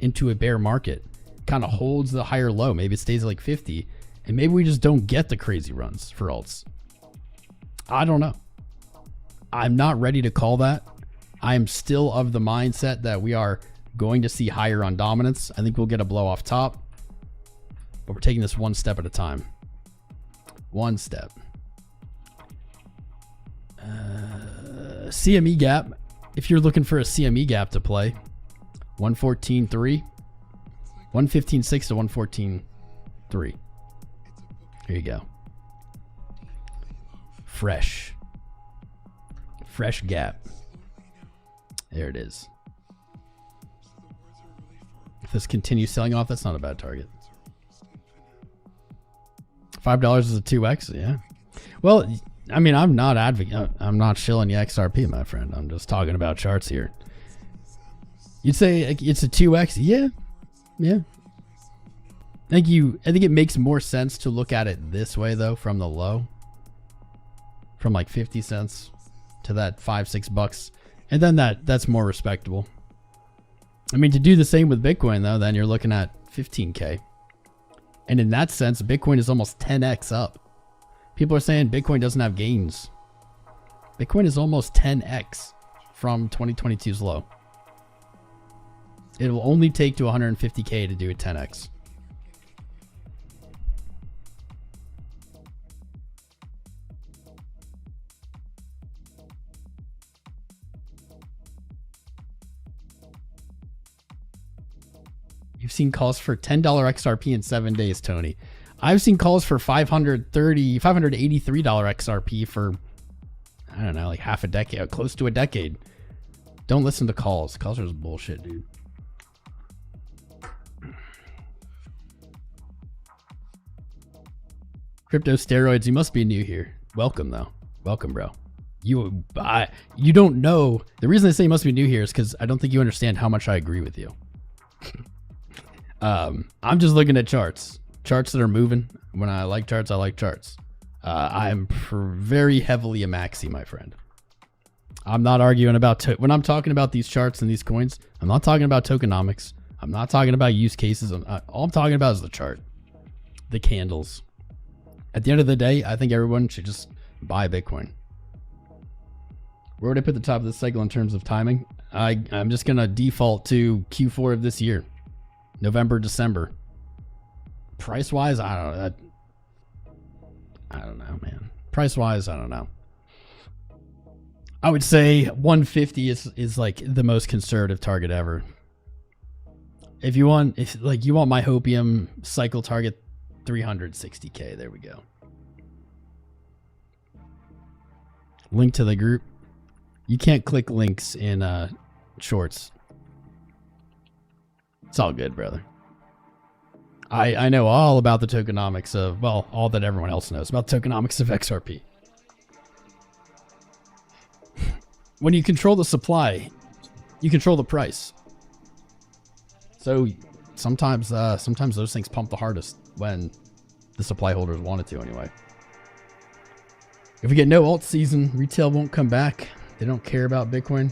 into a bear market, kind of holds the higher low. Maybe it stays at like 50. And maybe we just don't get the crazy runs for alts. I don't know. I'm not ready to call that. I am still of the mindset that we are going to see higher on dominance. I think we'll get a blow off top, but we're taking this one step at a time. One step. CME gap. If you're looking for a CME gap to play, 114.3, 115.6 to 114.3. Here you go. Fresh gap. There it is. If this continues selling off, that's not a bad target. $5 is a 2x. Yeah. Well, I mean, I'm not advocating. I'm not shilling the XRP, my friend. I'm just talking about charts here. You'd say it's a 2x. Yeah. Yeah. I think it makes more sense to look at it this way though, from the low, from like 50 cents to that $5-6, and then that's more respectable. I mean, to do the same with Bitcoin though, then you're looking at 15K, and in that sense, Bitcoin is almost 10x up. People are saying Bitcoin doesn't have gains. Bitcoin is almost 10x from 2022's low. It will only take to 150K to do a 10x. You've seen calls for $10 XRP in 7 days, Tony. I've seen calls for $583 XRP for, I don't know, like half a decade, close to a decade. Don't listen to calls. Calls are just bullshit, dude. Crypto steroids, you must be new here. Welcome, though. Welcome, bro. You don't know. The reason I say you must be new here is because I don't think you understand how much I agree with you. I'm just looking at charts that are moving. When I like charts, I like charts. I'm very heavily a maxi, my friend. I'm not arguing about when I'm talking about these charts and these coins. I'm not talking about tokenomics. I'm not talking about use cases. All I'm talking about is the chart, the candles. At the end of the day, I think everyone should just buy Bitcoin. Where would I put the top of this cycle in terms of timing? I'm just gonna default to Q4 of this year. November, December. Price wise, I don't know. I don't know, man. Price wise, I don't know. I would say 150 is like the most conservative target ever. If you want my hopium cycle target, 360K. There we go. Link to the group. You can't click links in shorts. It's all good, brother. I know all about the tokenomics of, well, all that everyone else knows about the tokenomics of XRP. When you control the supply, you control the price. So sometimes those things pump the hardest when the supply holders want it to anyway. If we get no alt season, retail won't come back. They don't care about Bitcoin.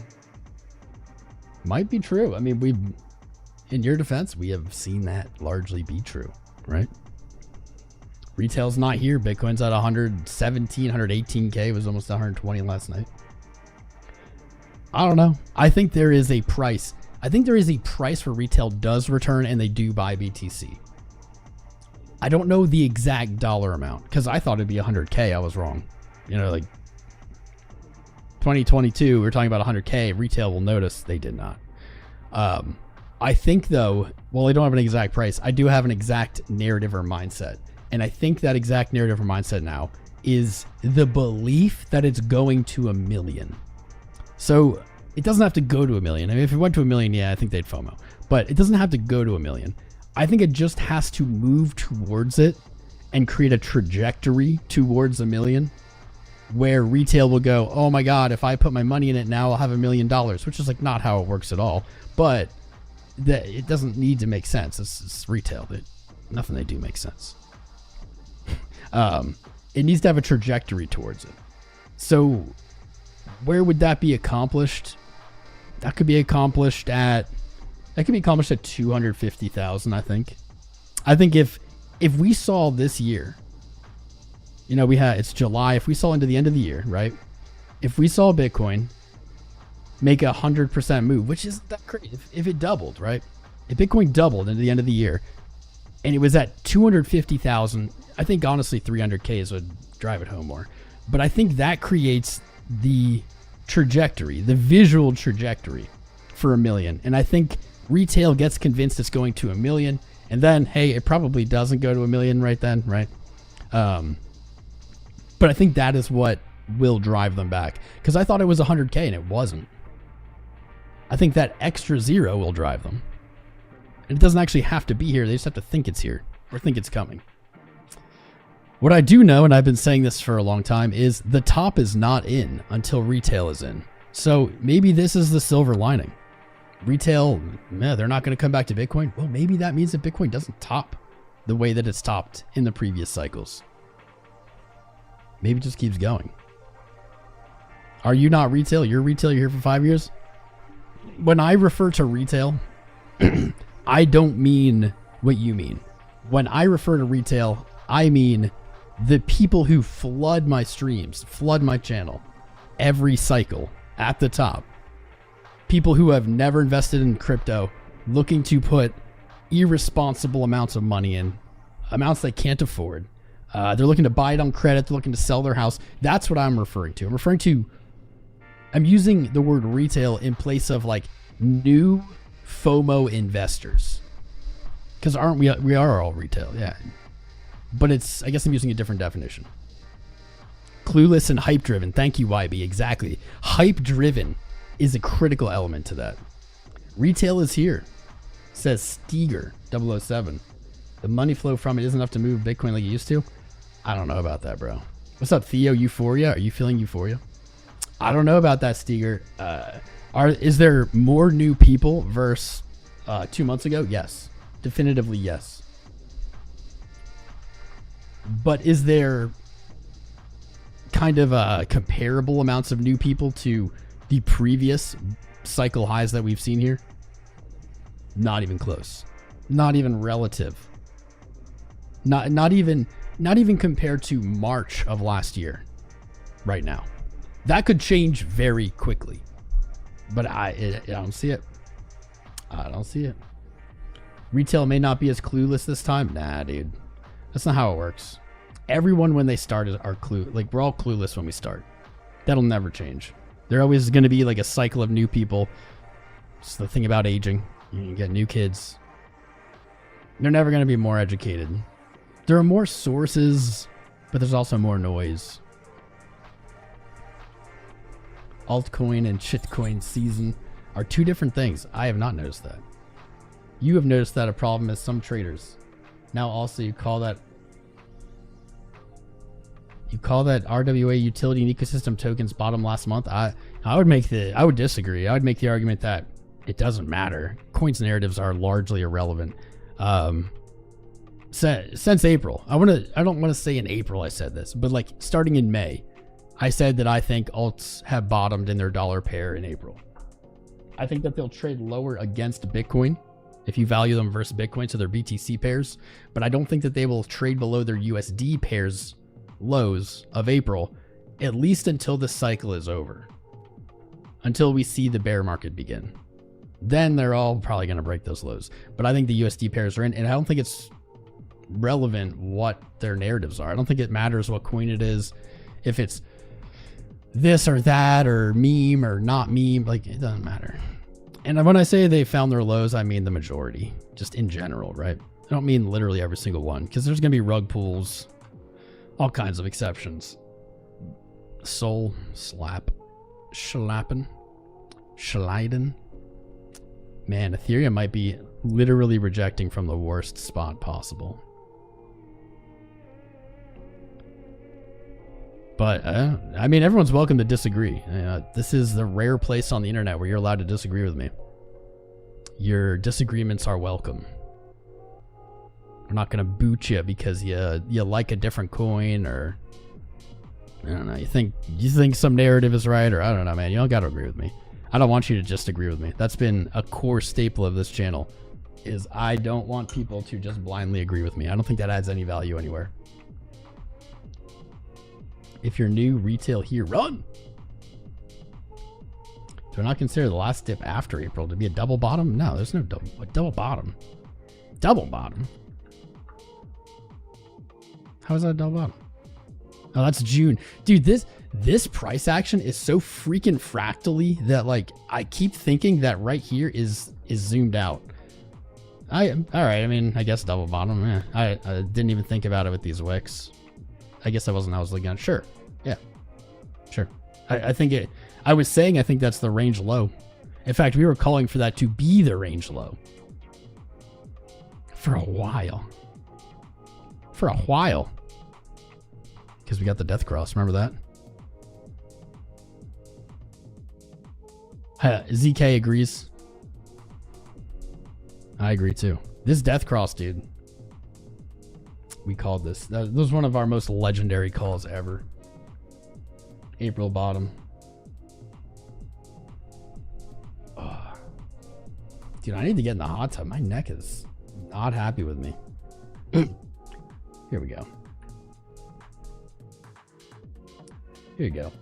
Might be true. I mean, in your defense, we have seen that largely be true, right? Retail's not here. Bitcoin's at 117, 118K. It was almost 120 last night. I don't know. I think there is a price. I think there is a price where retail does return and they do buy BTC. I don't know the exact dollar amount because I thought it'd be 100K. I was wrong. You know, like 2022, we were talking about 100K. Retail will notice. They did not. I think though, well, I don't have an exact price. I do have an exact narrative or mindset. And I think that exact narrative or mindset now is the belief that it's going to 1 million. So it doesn't have to go to 1 million. I mean, if it went to 1 million, yeah, I think they'd FOMO. But it doesn't have to go to 1 million. I think it just has to move towards it and create a trajectory towards 1 million where retail will go, oh my God, if I put my money in it now, I'll have $1 million, which is like not how it works at all. But it doesn't need to make sense. It's retail. Nothing they do makes sense. It needs to have a trajectory towards it. So where would that be accomplished? That could be accomplished at 250,000, I think. I think if we saw this year, you know, it's July. If we saw into the end of the year, right? If we saw Bitcoin make 100% move, which isn't that crazy. If it doubled, right? If Bitcoin doubled into the end of the year and it was at 250,000, I think honestly 300Ks would drive it home more. But I think that creates the trajectory, the visual trajectory for 1 million. And I think retail gets convinced it's going to 1 million. And then, hey, it probably doesn't go to 1 million right then, right? But I think that is what will drive them back. Because I thought it was 100K and it wasn't. I think that extra zero will drive them. And it doesn't actually have to be here. They just have to think it's here or think it's coming. What I do know, and I've been saying this for a long time, is the top is not in until retail is in. So maybe this is the silver lining. Retail, they're not going to come back to Bitcoin. Well, maybe that means that Bitcoin doesn't top the way that it's topped in the previous cycles. Maybe it just keeps going. Are you not retail? You're retail. You're here for 5 years. When I refer to retail, I don't mean what you mean. When I refer to retail, I mean the people who flood my streams, flood my channel every cycle at the top. People who have never invested in crypto, looking to put irresponsible amounts of money in, amounts they can't afford. They're looking to buy it on credit. They're looking to sell their house. That's what I'm referring to. I'm using the word retail in place of like new FOMO investors. Because we are all retail, yeah. But I guess I'm using a different definition. Clueless and hype driven. Thank you, YB. Exactly. Hype driven is a critical element to that. Retail is here, says Steger 007. The money flow from it isn't enough to move Bitcoin like it used to. I don't know about that, bro. What's up, Theo? Euphoria? Are you feeling euphoria? I don't know about that, Steger. Is there more new people versus 2 months ago? Yes. Definitively yes. But is there kind of comparable amounts of new people to the previous cycle highs that we've seen here? Not even close. Not even relative. Not even compared to March of last year right now. That could change very quickly. But I don't see it. I don't see it. Retail may not be as clueless this time. Nah, dude. That's not how it works. Everyone when they start are like we're all clueless when we start. That'll never change. There always going to be like a cycle of new people. It's the thing about aging. You get new kids. They're never going to be more educated. There are more sources, but there's also more noise. Altcoin and shitcoin season are two different things. I have not noticed that. You have noticed that a problem is some traders. Now also you call that RWA utility and ecosystem tokens bottom last month. I would disagree. I would make the argument that it doesn't matter. Coins narratives are largely irrelevant. Since April, I don't want to say in April I said this, but like starting in May, I said that I think alts have bottomed in their dollar pair in April. I think that they'll trade lower against Bitcoin if you value them versus Bitcoin, so their BTC pairs, but I don't think that they will trade below their USD pairs lows of April, at least until the cycle is over, until we see the bear market begin. Then they're all probably going to break those lows, but I think the USD pairs are in, and I don't think it's relevant what their narratives are. I don't think it matters what coin it is, if it's this or that or meme or not meme, like it doesn't matter. And when I say they found their lows, I mean the majority, just in general, right? I don't mean literally every single one, because there's going to be rug pulls, all kinds of exceptions. Soul, slap, schlappen, schleiden. Man, Ethereum might be literally rejecting from the worst spot possible. But, I mean, everyone's welcome to disagree. This is the rare place on the internet where you're allowed to disagree with me. Your disagreements are welcome. I'm not going to boot you because you like a different coin, or I don't know, you think some narrative is right, or I don't know, man. You don't got to agree with me. I don't want you to just agree with me. That's been a core staple of this channel, is I don't want people to just blindly agree with me. I don't think that adds any value anywhere. If you're new, retail here, run. Do I not consider the last dip after April to be a double bottom? No, there's no double bottom. Double bottom? How is that a double bottom? Oh, that's June. Dude, this price action is so freaking fractally that like I keep thinking that right here is zoomed out. All right, I mean, I guess double bottom. Yeah. I didn't even think about it with these wicks. I guess I was looking at it. Sure. Yeah. Sure. I think I was saying I think that's the range low. In fact, we were calling for that to be the range low. For a while. Because we got the death cross. Remember that? ZK agrees. I agree too. This death cross, dude. We called this. That was one of our most legendary calls ever. April bottom. Oh. Dude, I need to get in the hot tub. My neck is not happy with me. Here we go. Here you go.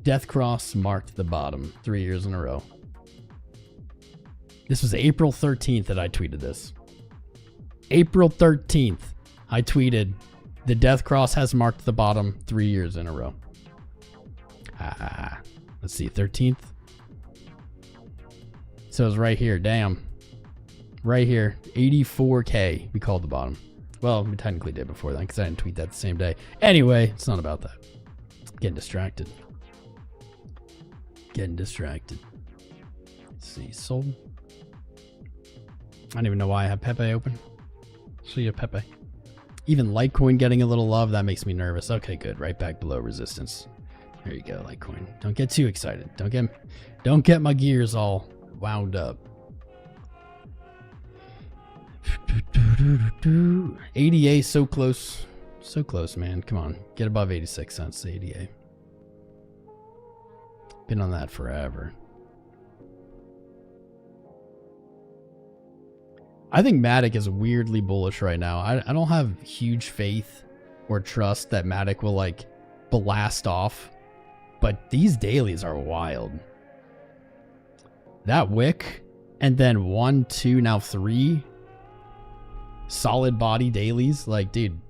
Death cross marked the bottom 3 years in a row. This was April 13th that I tweeted this. April 13th, I tweeted, the death cross has marked the bottom 3 years in a row. Let's see, 13th. So it's right here, damn. Right here, 84K, we called the bottom. Well, we technically did before that because I didn't tweet that the same day. Anyway, it's not about that. Getting distracted. Let's see, sold. I don't even know why I have Pepe open. See ya, Pepe. Even Litecoin getting a little love, that makes me nervous. Okay, good. Right back below resistance. There you go, Litecoin. Don't get too excited. Don't get my gears all wound up. 80A, so close. So close, man. Come on. Get above 86 cents, 80A. Been on that forever. I think Matic is weirdly bullish right now. I don't have huge faith or trust that Matic will like blast off, but these dailies are wild. That wick, and then 1, 2, now 3 solid body dailies. Like, dude,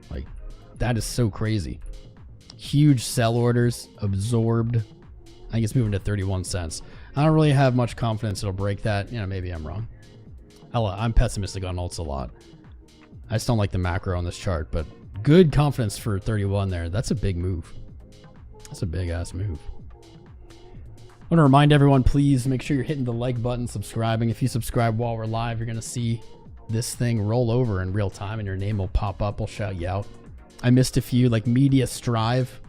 like, that is so crazy. Huge sell orders absorbed. I think it's moving to 31 cents. I don't really have much confidence it'll break that. You know, maybe I'm wrong. I'm pessimistic on alts a lot. I just don't like the macro on this chart, but good confidence for 31 there. That's a big move. That's a big ass move. I want to remind everyone, please make sure you're hitting the like button, subscribing. If you subscribe while we're live, you're going to see this thing roll over in real time and your name will pop up. We'll shout you out. I missed a few, like Media Strive.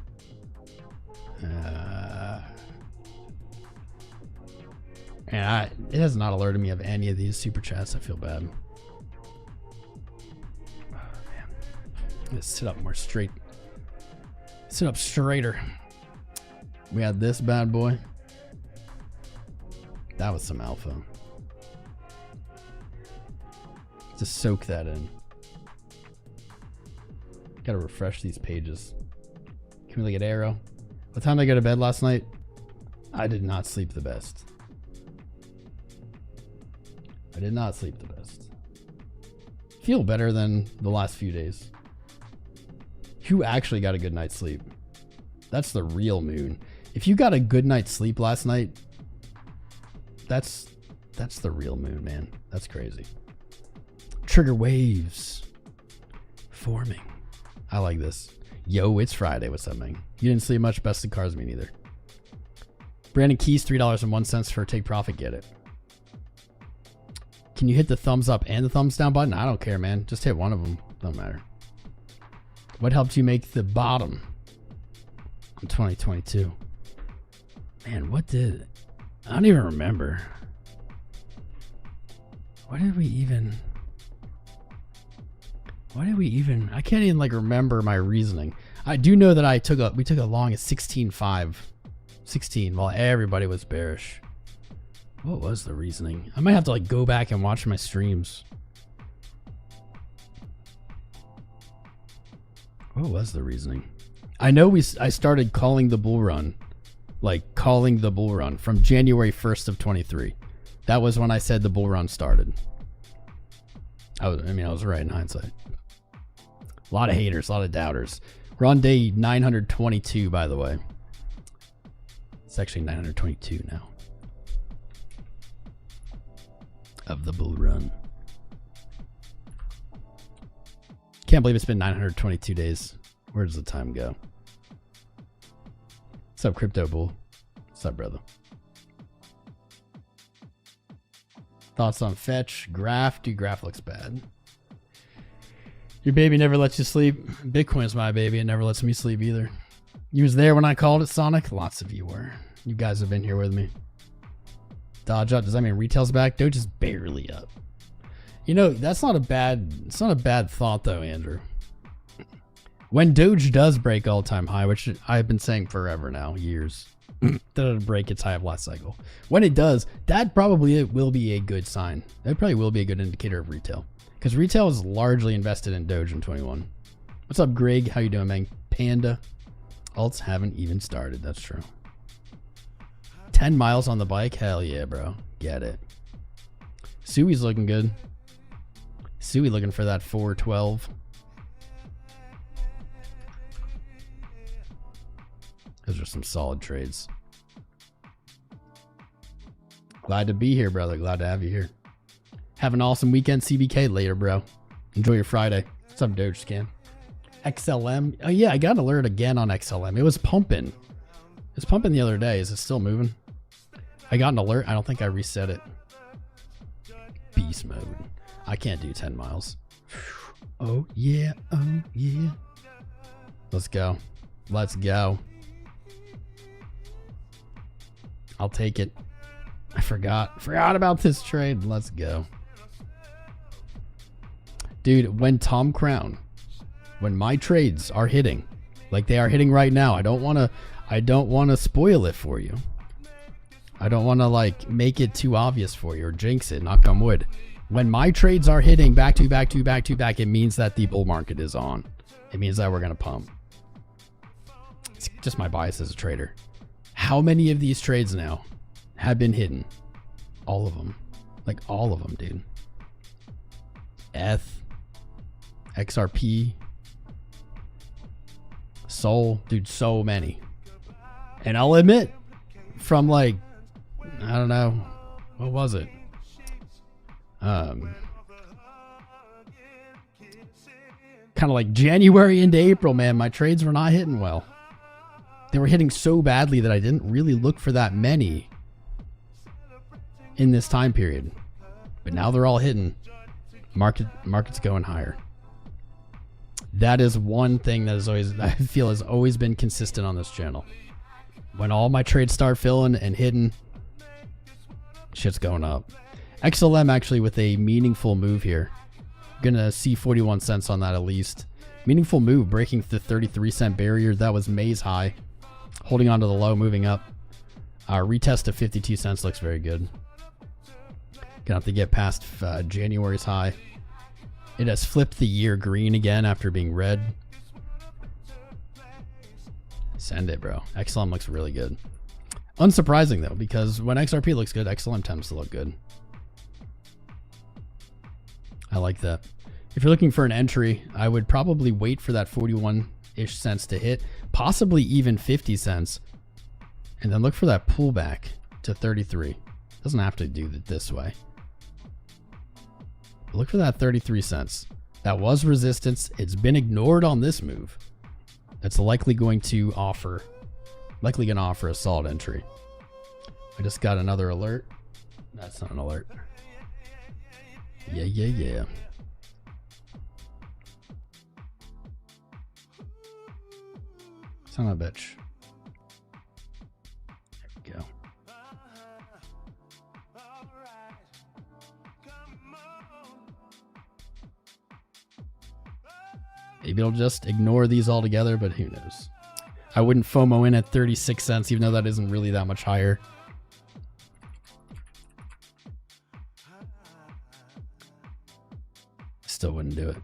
And it has not alerted me of any of these super chats. I feel bad. Oh, man. Let's sit up more straight. Sit up straighter. We had this bad boy. That was some alpha. Just soak that in. Gotta refresh these pages. Can we look at Arrow? What time did I go to bed last night? I did not sleep the best. I did not sleep the best. Feel better than the last few days. Who actually got a good night's sleep? That's the real moon. If you got a good night's sleep last night, that's the real moon, man. That's crazy. Trigger waves forming. I like this. Yo, it's Friday. What's up, man? You didn't sleep much. Best of cars, me neither. Brandon Keys, $3.01 for take profit. Get it. Can you hit the thumbs up and the thumbs down button? I don't care, man. Just hit one of them. Don't matter. What helped you make the bottom in 2022? Man, what did... I don't even remember. What did we even... I can't even like remember my reasoning. I do know that we took a long at 16.5. 16 while everybody was bearish. What was the reasoning? I might have to like go back and watch my streams. What was the reasoning? I know I started calling the bull run. Like calling the bull run from January 1st of 23. That was when I said the bull run started. I was right in hindsight. A lot of haters, a lot of doubters. We're on day 922, by the way. It's actually 922 now. Of the bull run. Can't believe it's been 922 days. Where does the time go? What's up, Crypto Bull? What's up, brother? Thoughts on Fetch? Graph? Dude, Graph looks bad. Your baby never lets you sleep. Bitcoin's my baby. It never lets me sleep either. You was there when I called it, Sonic? Lots of you were. You guys have been here with me. Dodge up. Does that mean retail's back? Doge is barely up. You know, it's not a bad thought though, Andrew. When Doge does break all-time high, which I've been saying forever now, years, that it'll break its high of last cycle. When it does, that probably will be a good sign. That probably will be a good indicator of retail. Because retail is largely invested in Doge in 21. What's up, Greg? How you doing, man? Panda. Alts haven't even started. That's true. 10 miles on the bike? Hell yeah, bro. Get it. Sui's looking good. Sui looking for that 412. Those are some solid trades. Glad to be here, brother. Glad to have you here. Have an awesome weekend, CBK. Later, bro. Enjoy your Friday. What's up, Doge Scan? XLM. Oh, yeah, I got an alert again on XLM. It was pumping. It was pumping the other day. Is it still moving? I got an alert. I don't think I reset it. Beast mode. I can't do 10 miles. Oh, yeah. Oh, yeah. Let's go. Let's go. I'll take it. I forgot about this trade. Let's go. Dude, when Tom Crown, when my trades are hitting, like they are hitting right now, I don't want to spoil it for you. I don't want to like make it too obvious for you or jinx it, knock on wood. When my trades are hitting back to back to back to back, it means that the bull market is on. It means that we're going to pump. It's just my bias as a trader. How many of these trades now have been hidden. All of them. Like all of them, dude. XRP, Sol, dude, so many. And I'll admit, from like, I don't know, what was it? Kind of like January into April, man, my trades were not hitting well. They were hitting so badly that I didn't really look for that many in this time period. But now they're all hitting. Market's going higher. That is one thing that is always, I feel, has always been consistent on this channel. When all my trades start filling and hitting, shit's going up. XLM actually with a meaningful move here. Gonna see 41 cents on that at least. Meaningful move, breaking the 33-cent barrier. That was May's high. Holding on to the low, moving up. Retest of 52 cents looks very good. Gonna have to get past January's high. It has flipped the year green again after being red. Send it, bro. XLM looks really good. Unsurprising though, because when XRP looks good, XLM tends to look good. I like that. If you're looking for an entry, I would probably wait for that 41-ish cents to hit, possibly even 50 cents, and then look for that pullback to 33. Doesn't have to do it this way. Look for that 33 cents. That was resistance. It's been ignored on this move. That's likely going to offer a solid entry. I just got another alert. That's not an alert. Yeah. Son of a bitch. There we go. Maybe it'll just ignore these altogether, but who knows. I wouldn't FOMO in at 36 cents, even though that isn't really that much higher. Still wouldn't do it.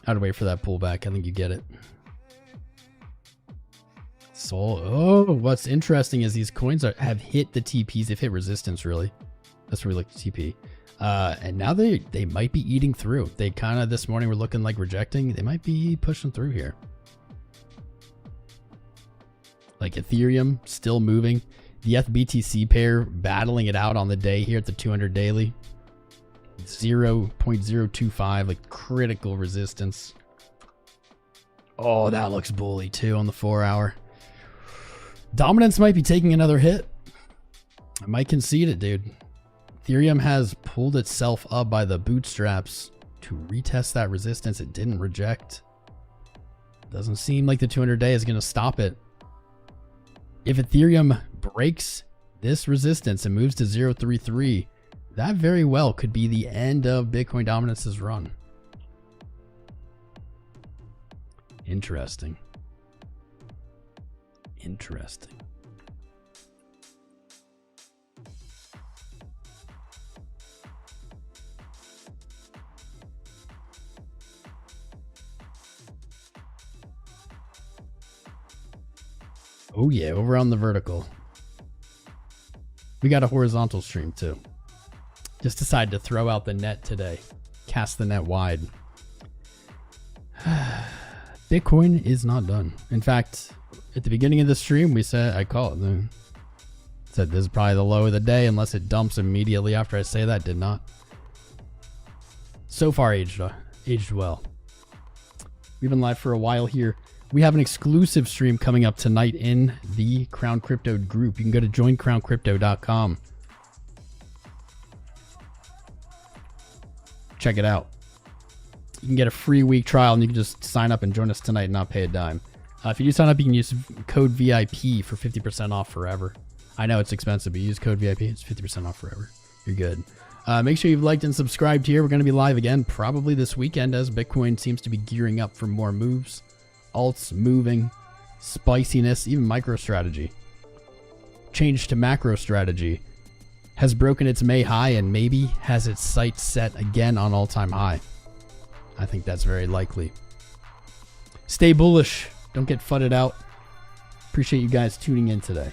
I'd wait for that pullback. I think you get it. Oh, what's interesting is these coins have hit the TPs. They've hit resistance, really. That's really like the TP. And now they might be eating through. They kind of this morning were looking like rejecting. They might be pushing through here. Like Ethereum still moving. The FBTC pair battling it out on the day here at the 200 daily. 0.025, like critical resistance. Oh, that looks bully too on the 4 hour. Dominance might be taking another hit. I might concede it, dude. Ethereum has pulled itself up by the bootstraps to retest that resistance it didn't reject. Doesn't seem like the 200 day is going to stop it. If Ethereum breaks this resistance and moves to 0.33, that very well could be the end of Bitcoin dominance's run. Interesting. Interesting. Oh yeah, over on the vertical. We got a horizontal stream too. Just decided to throw out the net today. Cast the net wide. Bitcoin is not done. In fact, at the beginning of the stream, we said, I call it. Said this is probably the low of the day unless it dumps immediately after I say that. Did not. So far aged well. We've been live for a while here. We have an exclusive stream coming up tonight in the Crown Crypto group. You can go to joincrowncrypto.com. Check it out. You can get a free week trial and you can just sign up and join us tonight and not pay a dime. If you do sign up, you can use code VIP for 50% off forever. I know it's expensive, but use code VIP. It's 50% off forever. You're good. Make sure you've liked and subscribed here. We're going to be live again probably this weekend as Bitcoin seems to be gearing up for more moves. Alts moving, spiciness, even MicroStrategy. Change to MacroStrategy. Has broken its May high and maybe has its sights set again on all-time high. I think that's very likely. Stay bullish. Don't get fudded out. Appreciate you guys tuning in today.